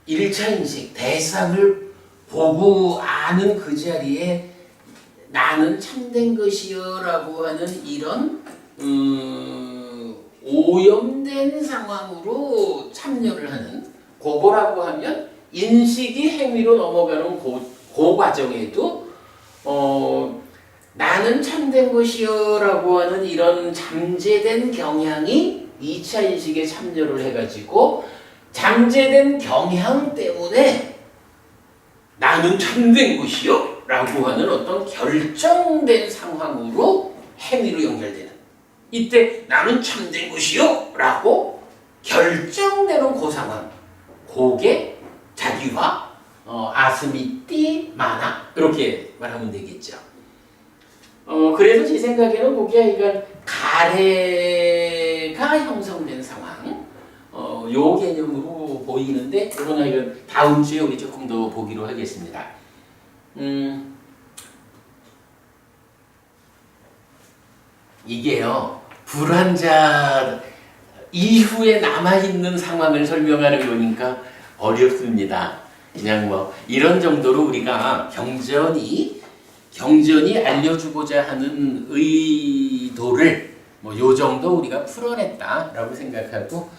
1차 인식, 대상을 보고 아는 그 자리에 나는 참된 것이여 라고 하는 이런 오염된 상황으로 참여를 하는 그거라고 하면 인식이 행위로 넘어가는 그 과정에도 나는 참된 것이여 라고 하는 이런 잠재된 경향이 2차 인식에 참여를 해가지고 잠재된 경향 때문에 나는 참된 것이요 라고 하는 어떤 결정된 상황으로 행위로 연결되는, 이때 나는 참된 것이요 라고 결정되는 그 상황, 그게 자기화, 아스미띠, 마나 이렇게 말하면 되겠죠. 그래서 제 생각에는 그게 그러니까 가래가 형성된 상황, 요 개념으로 보이는데, 그러나 이건 다음 주에 우리 조금 더 보기로 하겠습니다. 이게요, 불환자 이후에 남아있는 상황을 설명하는 거니까 어렵습니다. 그냥 뭐 이런 정도로 우리가 경전이 알려주고자 하는 의도를 뭐 요 정도 우리가 풀어냈다라고 생각하고,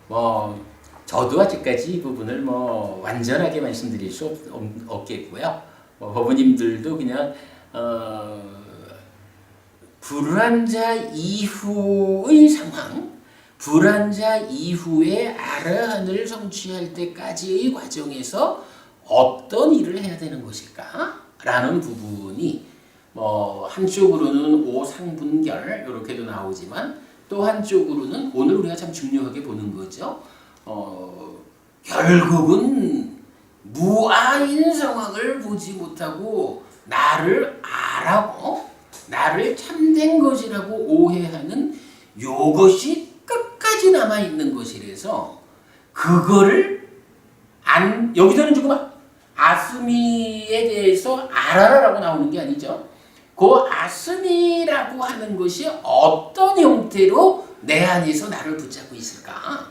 뭐 저도 아직까지 이 부분을 뭐 완전하게 말씀드릴 수 없겠고요. 뭐 법원님들도 그냥 불환자 이후의 상황, 불환자 이후에 아라한을 성취할 때까지의 과정에서 어떤 일을 해야 되는 것일까? 라는 부분이 뭐 한쪽으로는 오상분결 이렇게도 나오지만 또 한쪽으로는 오늘 우리가 참 중요하게 보는 거죠. 결국은 무아인 상황을 보지 못하고 나를 알아고 나를 참된 것이라고 오해하는 요것이 끝까지 남아있는 것이라서 그거를 여기서는 지금 아스미에 대해서 알아라라고 나오는 게 아니죠. 그 아스미라고 하는 것이 어떤 형태로 내 안에서 나를 붙잡고 있을까?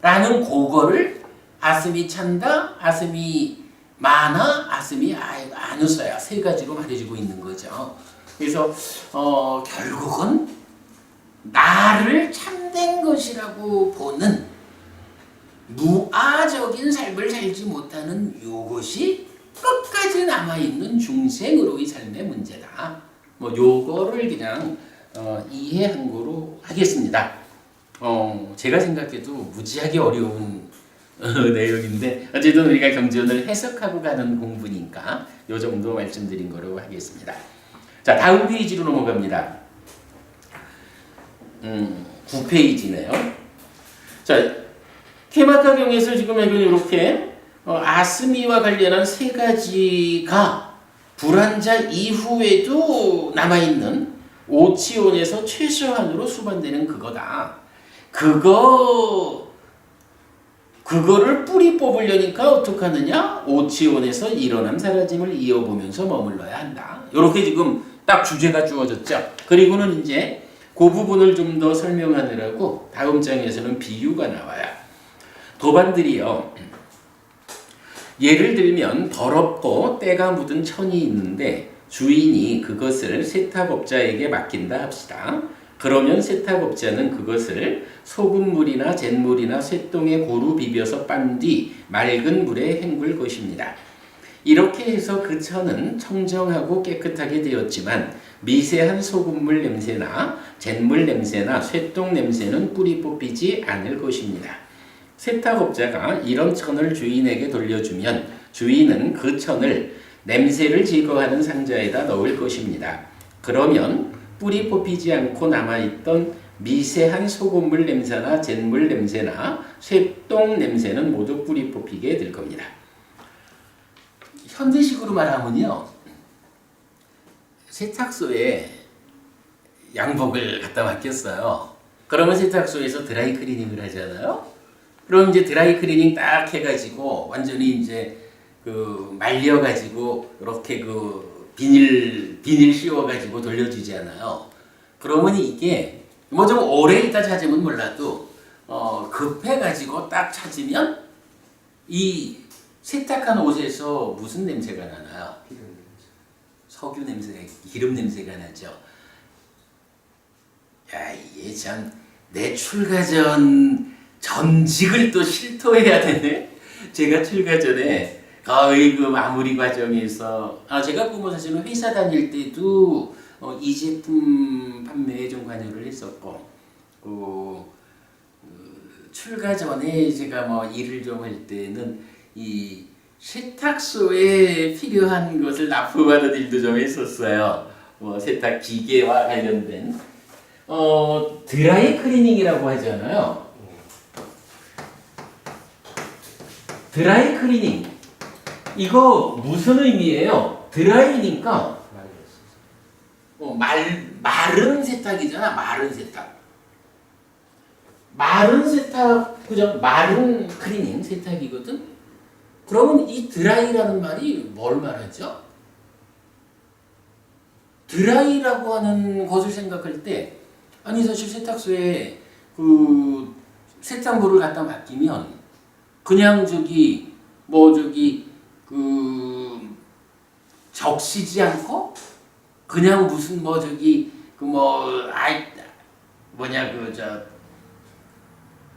라는 그거를 아스미 찬다, 아스미 마나, 아스미 아누사야 세 가지로 말해주고 있는 거죠. 그래서 결국은 나를 참된 것이라고 보는 무아적인 삶을 살지 못하는 이것이 끝까지 남아있는 중생으로의 삶의 문제다. 뭐 요거를 그냥 이해한 거로 하겠습니다. 제가 생각해도 무지하게 어려운 내용인데 어쨌든 우리가 경전을 해석하고 가는 공부니까 요 정도 말씀드린 거로 하겠습니다. 자, 다음 페이지로 넘어갑니다. 9페이지네요. 자, 케마카경에서 지금 이렇게 아스미와 관련한 세 가지가 불환자 이후에도 남아있는 오치온에서 최소한으로 수반되는 그거다. 그거를 뿌리 뽑으려니까 어떡하느냐? 오치온에서 일어남 사라짐을 이어보면서 머물러야 한다. 이렇게 지금 딱 주제가 주어졌죠. 그리고는 이제 그 부분을 좀 더 설명하느라고 다음 장에서는 비유가 나와요. 도반들이요, 예를 들면 더럽고 때가 묻은 천이 있는데 주인이 그것을 세탁업자에게 맡긴다 합시다. 그러면 세탁업자는 그것을 소금물이나 잿물이나 쇠똥에 고루 비벼서 빤 뒤 맑은 물에 헹굴 것입니다. 이렇게 해서 그 천은 청정하고 깨끗하게 되었지만 미세한 소금물 냄새나 잿물 냄새나 쇠똥 냄새는 뿌리 뽑히지 않을 것입니다. 세탁업자가 이런 천을 주인에게 돌려주면 주인은 그 천을 냄새를 제거하는 상자에다 넣을 것입니다. 그러면 뿌리 뽑히지 않고 남아있던 미세한 소금물 냄새나 잿물 냄새나 쇠똥 냄새는 모두 뿌리 뽑히게 될 겁니다. 현대식으로 말하면요, 세탁소에 양복을 갖다 맡겼어요. 그러면 세탁소에서 드라이 클리닝을 하잖아요. 그럼 이제 드라이 클리닝 딱 해가지고 완전히 이제 말려가지고 이렇게 비닐 씌워가지고 돌려주잖아요. 그러면 이게 뭐 좀 오래 있다 찾으면 몰라도 급해가지고 딱 찾으면 이 세탁한 옷에서 무슨 냄새가 나나요? 석유 냄새, 기름 냄새가 나죠. 야, 이게 참 내 출가 전 전직을 또 실토해야 되네. 제가 출가 전에 거의 그 마무리 과정에서 제가 뭐 사실은 회사 다닐 때도 이 제품 판매에 좀 관여를 했었고, 출가 전에 제가 뭐 일을 좀 할 때는 이 세탁소에 필요한 것을 납품하는 일도 좀 했었어요. 뭐 세탁 기계와 관련된 드라이 클리닝이라고 하잖아요. 드라이 클리닝 이거 무슨 의미예요? 드라이니까 마른 세탁이잖아. 마른 세탁. 마른 세탁, 그죠? 마른 클리닝 세탁이거든. 그러면 이 드라이라는 말이 뭘 말하죠? 드라이라고 하는 것을 생각할 때, 아니 사실 세탁소에 그 세탁물을 갖다 맡기면 그냥 적시지 않고 그냥 무슨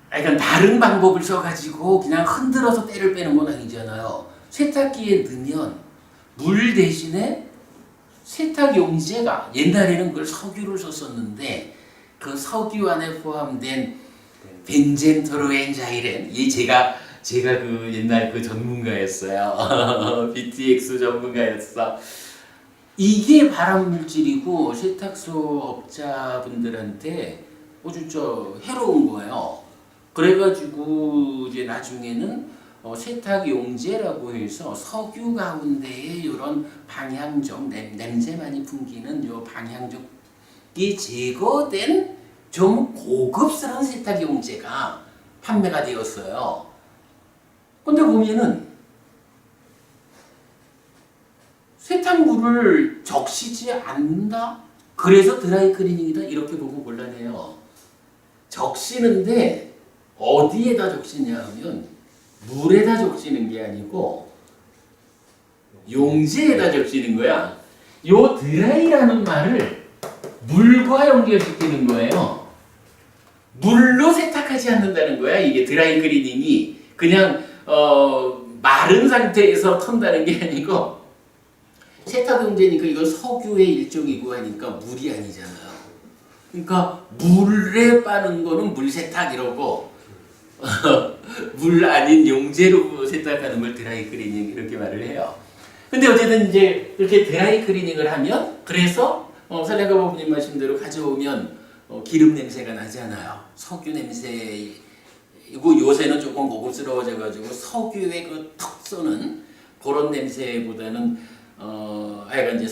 약간 다른 방법을 써가지고 그냥 흔들어서 때를 빼는 건 아니잖아요. 세탁기에 넣으면 물 대신에 세탁 용제가, 옛날에는 그걸 석유를 썼었는데 그 석유 안에 포함된 벤젠토르엔자이렌, 이 제가 그 옛날 그 전문가였어요. BTX 전문가였어. 이게 발암 물질이고 세탁소 업자분들한테 진짜 해로운 거예요. 그래가지고 이제 나중에는 세탁 용제라고 해서 석유 가운데에 이런 방향적 냄새 많이 풍기는 요 방향적이 제거된 좀 고급스러운 세탁 용제가 판매가 되었어요. 근데 보면은 세탁물을 적시지 않는다? 그래서 드라이 클리닝이다? 이렇게 보고 곤란해요. 적시는데 어디에다 적시냐 하면 물에다 적시는 게 아니고 용제에다 적시는 거야. 요 드라이라는 말을 물과 연결시키는 거예요. 물로 세탁하지 않는다는 거야. 이게 드라이 클리닝이 그냥 마른 상태에서 턴다는 게 아니고, 세탁 용제니까 이건 석유의 일종이고 하니까 물이 아니잖아요. 그러니까 물에 빠는 거는 물세탁 이러고 물 아닌 용제로 세탁하는 걸 드라이 클리닝 이렇게 말을 해요. 근데 어쨌든 이제 이렇게 드라이 클리닝을 하면, 그래서 설레가 부모님 말씀대로 가져오면 기름 냄새가 나잖아요. 석유 냄새이고, 요새는 조금 고급스러워져 가지고 석유의 그 턱 쏘는 그런 냄새보다는 하여간 이제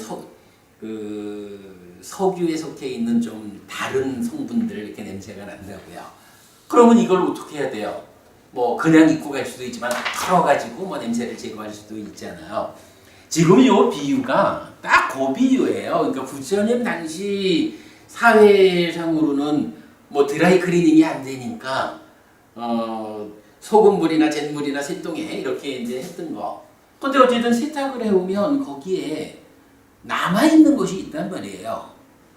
석유에 속해 있는 좀 다른 성분들 이렇게 냄새가 난다고요. 그러면 이걸 어떻게 해야 돼요? 뭐 그냥 입고 갈 수도 있지만 털어가지고 뭐 냄새를 제거할 수도 있잖아요. 지금 이 비유가 딱 그 비유예요. 그러니까 부처님 당시 사회상으로는 뭐 드라이 클리닝이 안 되니까 소금물이나 잿물이나 쇳똥에 이렇게 이제 했던 거. 근데 어쨌든 세탁을 해오면 거기에 남아있는 것이 있단 말이에요.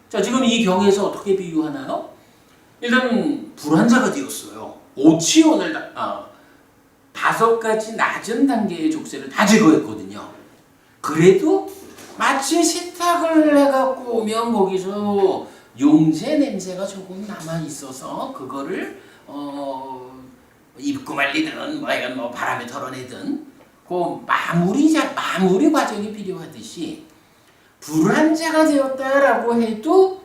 자, 지금 이 경에서 어떻게 비유하나요? 일단 불환자가 되었어요. 오치온을 5가지 낮은 단계의 족쇄를 다 제거했거든요. 그래도 마치 세탁을 해갖고 오면 거기서 용제 냄새가 조금 남아있어서 그거를 입고 말리든 뭐 바람에 털어내든 그 마무리 과정이 필요하듯이, 불환자가 되었다라고 해도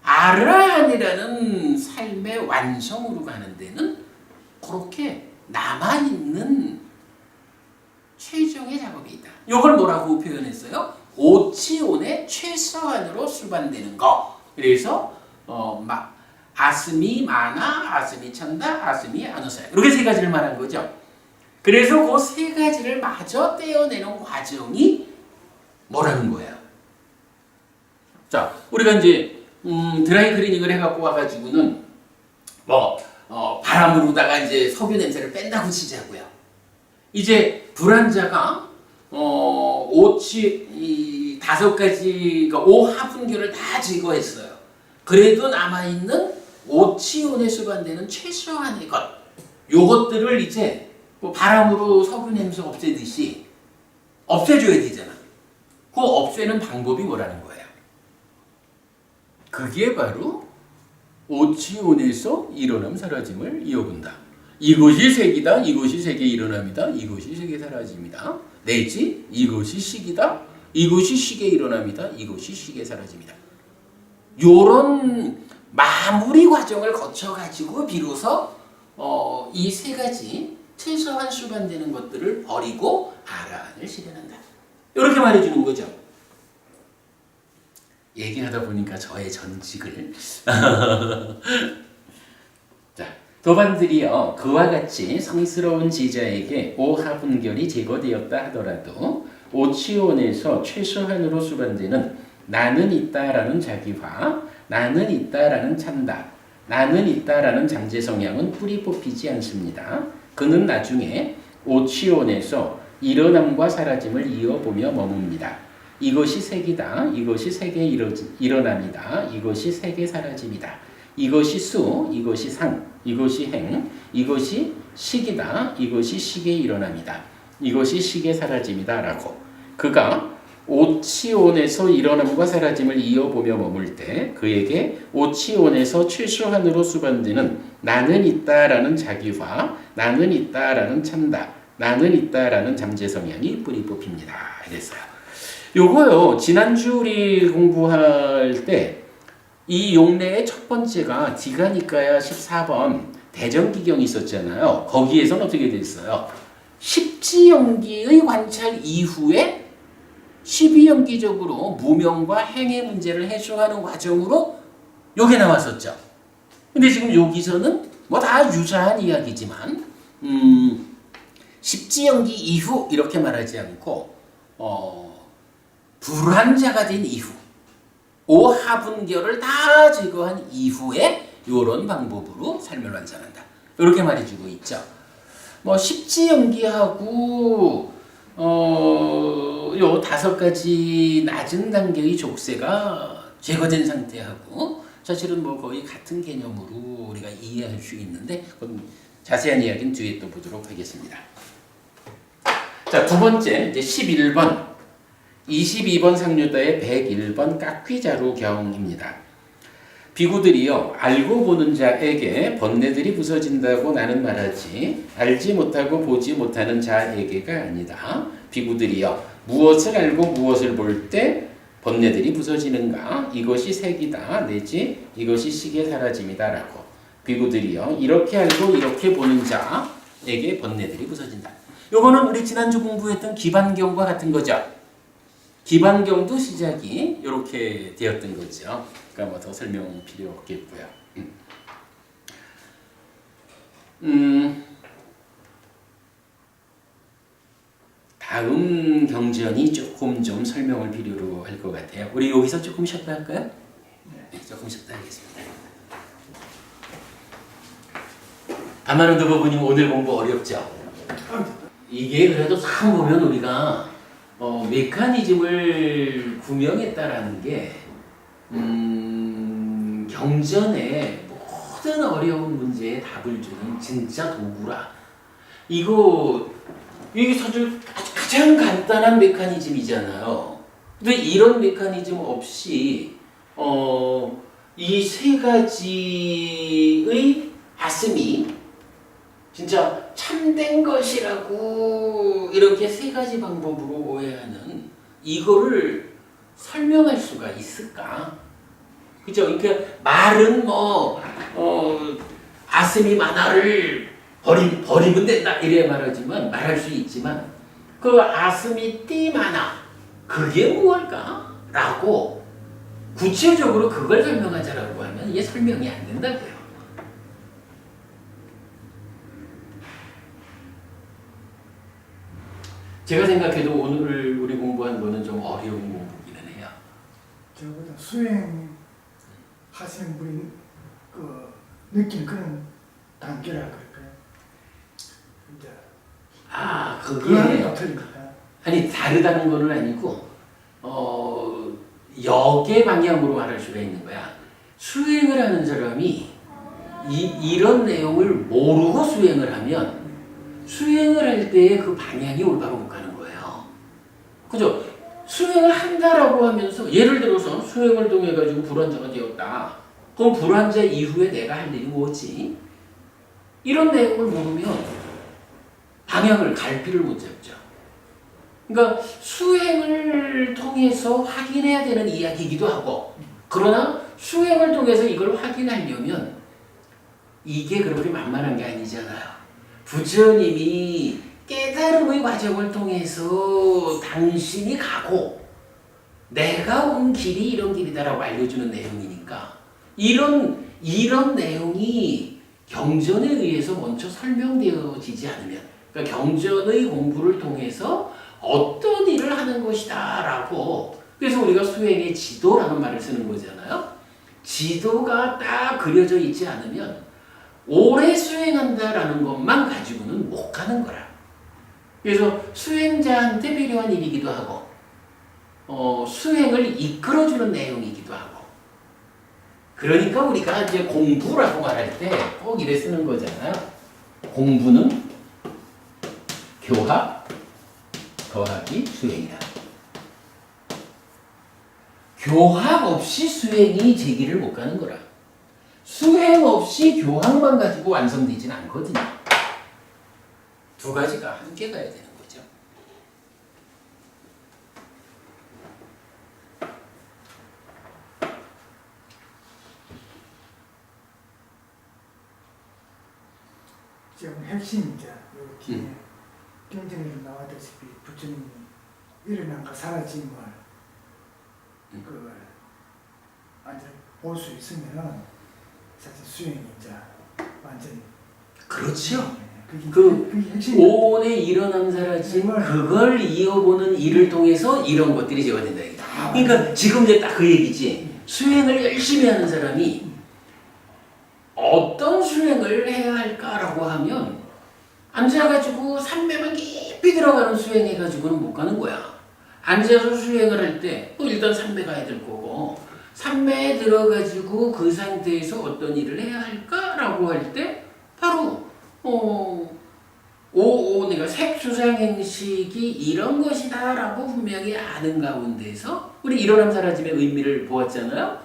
아라한이라는 삶의 완성으로 가는 데는 그렇게 남아있는 최종의 작업이 있다. 이걸 뭐라고 표현했어요? 오치온의 최소한으로 수반되는 거. 그래서 아스미 마나, 아스미 찬다, 아스미 아누사, 이렇게 3가지를 말한 거죠. 그래서 그 3가지를 마저 떼어내는 과정이 뭐라는 거예요? 자, 우리가 이제 드라이 클리닝을 해갖고 와가지고는 바람으로다가 이제 석유 냄새를 뺀다고 치자고요. 이제 불환자가 오치 이 5가지 그러니까 오하분결을 다 제거했어요. 그래도 남아있는 오치온에 수반되는 최소한의 것 요것들을 이제 뭐 바람으로 석유 냄새 없애듯이 없애줘야 되잖아. 그 없애는 방법이 뭐라는 거예요? 그게 바로 오치온에서 일어남 사라짐을 이어본다. 이것이 색이다. 이것이 색의 일어남이다. 이것이 색의 사라짐이다. 내지 이것이 식이다. 이것이 식의 일어남이다. 이것이 식의 사라짐이다. 요런 마무리 과정을 거쳐가지고 비로소 이 3가지 최소한 수반되는 것들을 버리고 아라한을 실현한다. 이렇게 말해주는 거죠. 얘기하다 보니까 저의 전직을 자, 도반들이요 그와 같이 성스러운 제자에게 오하분결이 제거되었다 하더라도 오치온에서 최소한으로 수반되는 나는 있다라는 자기화, 나는 있다라는 참다, 나는 있다라는 잠재 성향은 뿌리 뽑히지 않습니다. 그는 나중에 오치온에서 일어남과 사라짐을 이어보며 머뭅니다. 이것이 색이다. 이것이 색의 일어남이다. 이것이 색의 사라짐이다. 이것이 수, 이것이 상, 이것이 행, 이것이 식이다. 이것이 식의 일어남이다. 이것이 식의 사라짐이다. 라고 그가 오치온에서 일어남과 사라짐을 이어보며 머물 때 그에게 오치온에서 최소한으로 수반되는 나는 있다라는 자기화, 나는 있다라는 참다, 나는 있다라는 잠재 성향이 뿌리 뽑힙니다. 이랬어요. 요거요 지난주 우리 공부할 때 이 용례의 첫 번째가 디가니까야 14번 대전기경이 있었잖아요. 거기에서는 어떻게 됐어요? 십지연기의 관찰 이후에 12연기적으로 무명과 행의 문제를 해소하는 과정으로 요게 나왔었죠. 근데 지금 여기서는 뭐 다 유사한 이야기지만 십지연기 이후 이렇게 말하지 않고 불환자가 된 이후 오하분결을 다 제거한 이후에 요런 방법으로 삶을 완성한다. 이렇게 말해주고 있죠. 뭐 십지연기하고 요 5가지 낮은 단계의 족쇄가 제거된 상태하고 사실은 뭐 거의 같은 개념으로 우리가 이해할 수 있는데 그건 자세한 이야기는 뒤에 또 보도록 하겠습니다. 자, 두 번째 이제 11번 22번 상류다의 101번 깍귀자루경입니다. 비구들이요 알고 보는 자에게 번뇌들이 부서진다고 나는 말하지 알지 못하고 보지 못하는 자에게가 아니다. 비구들이요 무엇을 알고 무엇을 볼 때 번뇌들이 부서지는가? 이것이 색이다 내지 이것이 식의 사라짐이다 라고 비구들이요 이렇게 알고 이렇게 보는 자에게 번뇌들이 부서진다. 요거는 우리 지난주 공부했던 기반경과 같은 거죠. 기반경도 시작이 이렇게 되었던 거죠. 그러니까 뭐 더 설명 필요 없겠고요. 다음 경전이 조금 좀 설명을 필요로 할 것 같아요. 우리 여기서 조금 쉬었다 할까요? 네, 조금 쉬었다 하겠습니다. 아마는도 부부님 오늘 공부 어렵죠? 이게 그래도 참 보면 우리가 메커니즘을 구명했다라는 게 경전의 모든 어려운 문제에 답을 주는 진짜 도구라. 이게 사실 가장 간단한 메커니즘이잖아요. 근데 이런 메커니즘 없이 이 3가지의 아슴이 진짜 참된 것이라고 이렇게 3가지 방법으로 오해하는 이거를 설명할 수가 있을까? 그죠? 그러니까 말은 아슴이 만화를 버리면 된다 이래 말하지만 말할 수 있지만 그 아슴이 띠 만화 그게 무엇일까? 라고 구체적으로 그걸 설명하자라고 하면 이게 설명이 안 된다고요. 제가 생각해도 오늘 우리 공부한 거는 좀 어려운 공부기는 해요. 저보다 수행 하시는 분이 느낀 그런 단계라 그럴까요? 이제 아, 그 그게 안에가 틀립니다. 아니 다르다는 거는 아니고 역의 방향으로 말할 수가 있는 거야. 수행을 하는 사람이 이런 내용을 모르고 수행을 하면 수행을 할 때의 그 방향이 올바로 못 가는 거예요. 그죠? 수행을 한다라고 하면서 예를 들어서 수행을 통해 가지고 불환자가 되었다. 그럼 불환자 이후에 내가 할 일이 뭐지? 이런 내용을 모르면 방향을 갈피를 못 잡죠. 그러니까 수행을 통해서 확인해야 되는 이야기이기도 하고, 그러나 수행을 통해서 이걸 확인하려면 이게 그렇게 만만한 게 아니잖아요. 부처님이 깨달음의 과정을 통해서 당신이 가고 내가 온 길이 이런 길이다라고 알려주는 내용이니까 이런 내용이 경전에 의해서 먼저 설명되어지지 않으면, 그러니까 경전의 공부를 통해서 어떤 일을 하는 것이다라고, 그래서 우리가 수행의 지도라는 말을 쓰는 거잖아요. 지도가 딱 그려져 있지 않으면 오래 수행한다라는 것만 가지고는 못 가는 거라. 그래서 수행자한테 필요한 일이기도 하고, 수행을 이끌어주는 내용이기도 하고. 그러니까 우리가 이제 공부라고 말할 때 꼭 이래 쓰는 거잖아요. 공부는 교학, 더하기 수행이다. 교학 없이 수행이 제기를 못 가는 거라. 수행 없이 교학만 가지고 완성되진 않거든요. 두 가지가 함께 가야 되는 거죠. 지금 핵심이자 여기 경전에도 나왔다시피 부처님이 일어난가 사라짐을 그걸 완전 볼 수 있으면은 사실 수행이 이제 완전히 그렇죠. 그게 핵심이에요. 오온에 일어남 사라짐 그걸 이어보는 일을 통해서 이런 것들이 제가 된다. 그러니까 지금 이제 딱 그 얘기지. 수행을 열심히 하는 사람이 어떤 수행을 해야 할까라고 하면 앉아가지고 산매만 깊이 들어가는 수행해가지고는 못 가는 거야. 앉아서 수행을 할 때 일단 산매 가야 될 거고, 산매에 들어가지고 그 상태에서 어떤 일을 해야 할까라고 할 때 바로 내가 색수상행식이 이런 것이다라고 분명히 아는 가운데서 우리 일어남 사라짐의 의미를 보았잖아요.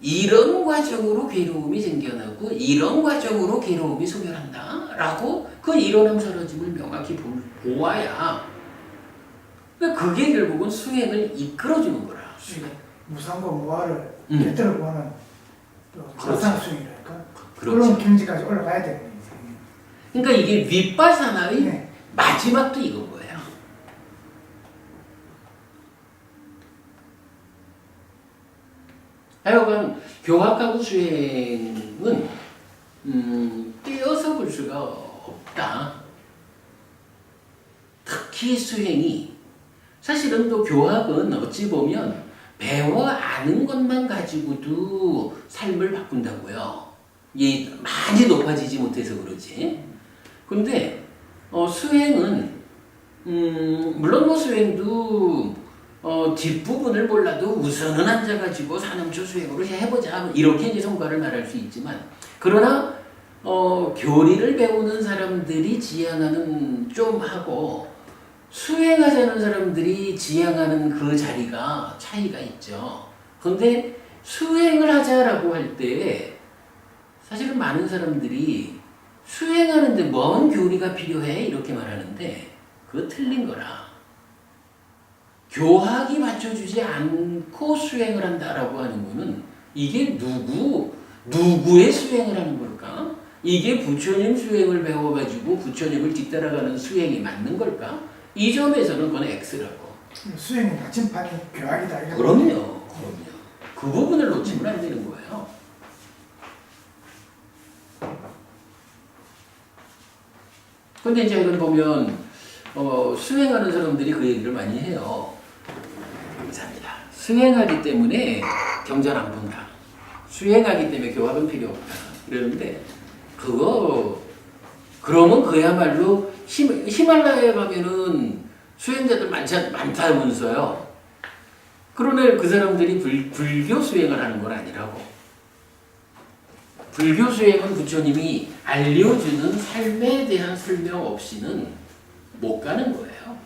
이런 과정으로 괴로움이 생겨나고 이런 과정으로 괴로움이 소멸한다 라고 그 일어남 사라짐을 명확히 보아야 그게 결국은 수행을 이끌어주는 거라. 무상과 무아를 깨뜨려 보는 가상 수행이랄까? 그렇죠. 그런 경지까지 올라가야 되는 거예요. 그러니까 이게 윗바사나의 네. 마지막도 이건 거예요. 하여간 교학하고 수행은 떼어서 볼 수가 없다. 특히 수행이 사실은 또 교학은 어찌 보면 배워 아는 것만 가지고도 삶을 바꾼다고요. 이게 많이 높아지지 못해서 그렇지. 근데 수행은 물론 뭐 수행도 뒷부분을 몰라도 우선은 앉아가지고 산음초 수행으로 해보자 이렇게 이제 성과를 말할 수 있지만, 그러나 교리를 배우는 사람들이 지향하는 좀 하고 수행하자는 사람들이 지향하는 그 자리가 차이가 있죠. 그런데 수행을 하자라고 할 때 사실은 많은 사람들이 수행하는데 뭔 교리가 필요해 이렇게 말하는데 그거 틀린 거라. 교학이 받쳐주지 않고 수행을 한다라고 하는 거는 이게 누구의 수행을 하는 걸까? 이게 부처님 수행을 배워가지고 부처님을 뒤따라가는 수행이 맞는 걸까? 이 점에서는 그건 X라고. 수행의 나침판이 교학이다. 그럼요. 그 부분을 놓치면 안 되는 거예요. 근데 이제 이걸 보면 수행하는 사람들이 그 얘기를 많이 해요. 감사합니다. 수행하기 때문에 경전 안 본다. 수행하기 때문에 교학은 필요 없다. 그러는데 그거 그러면 그야말로 히말라야에 가면은 수행자들 많다면서요. 그러나 그 사람들이 불교 수행을 하는 건 아니라고. 불교 수행은 부처님이 알려주는 삶에 대한 설명 없이는 못 가는 거예요.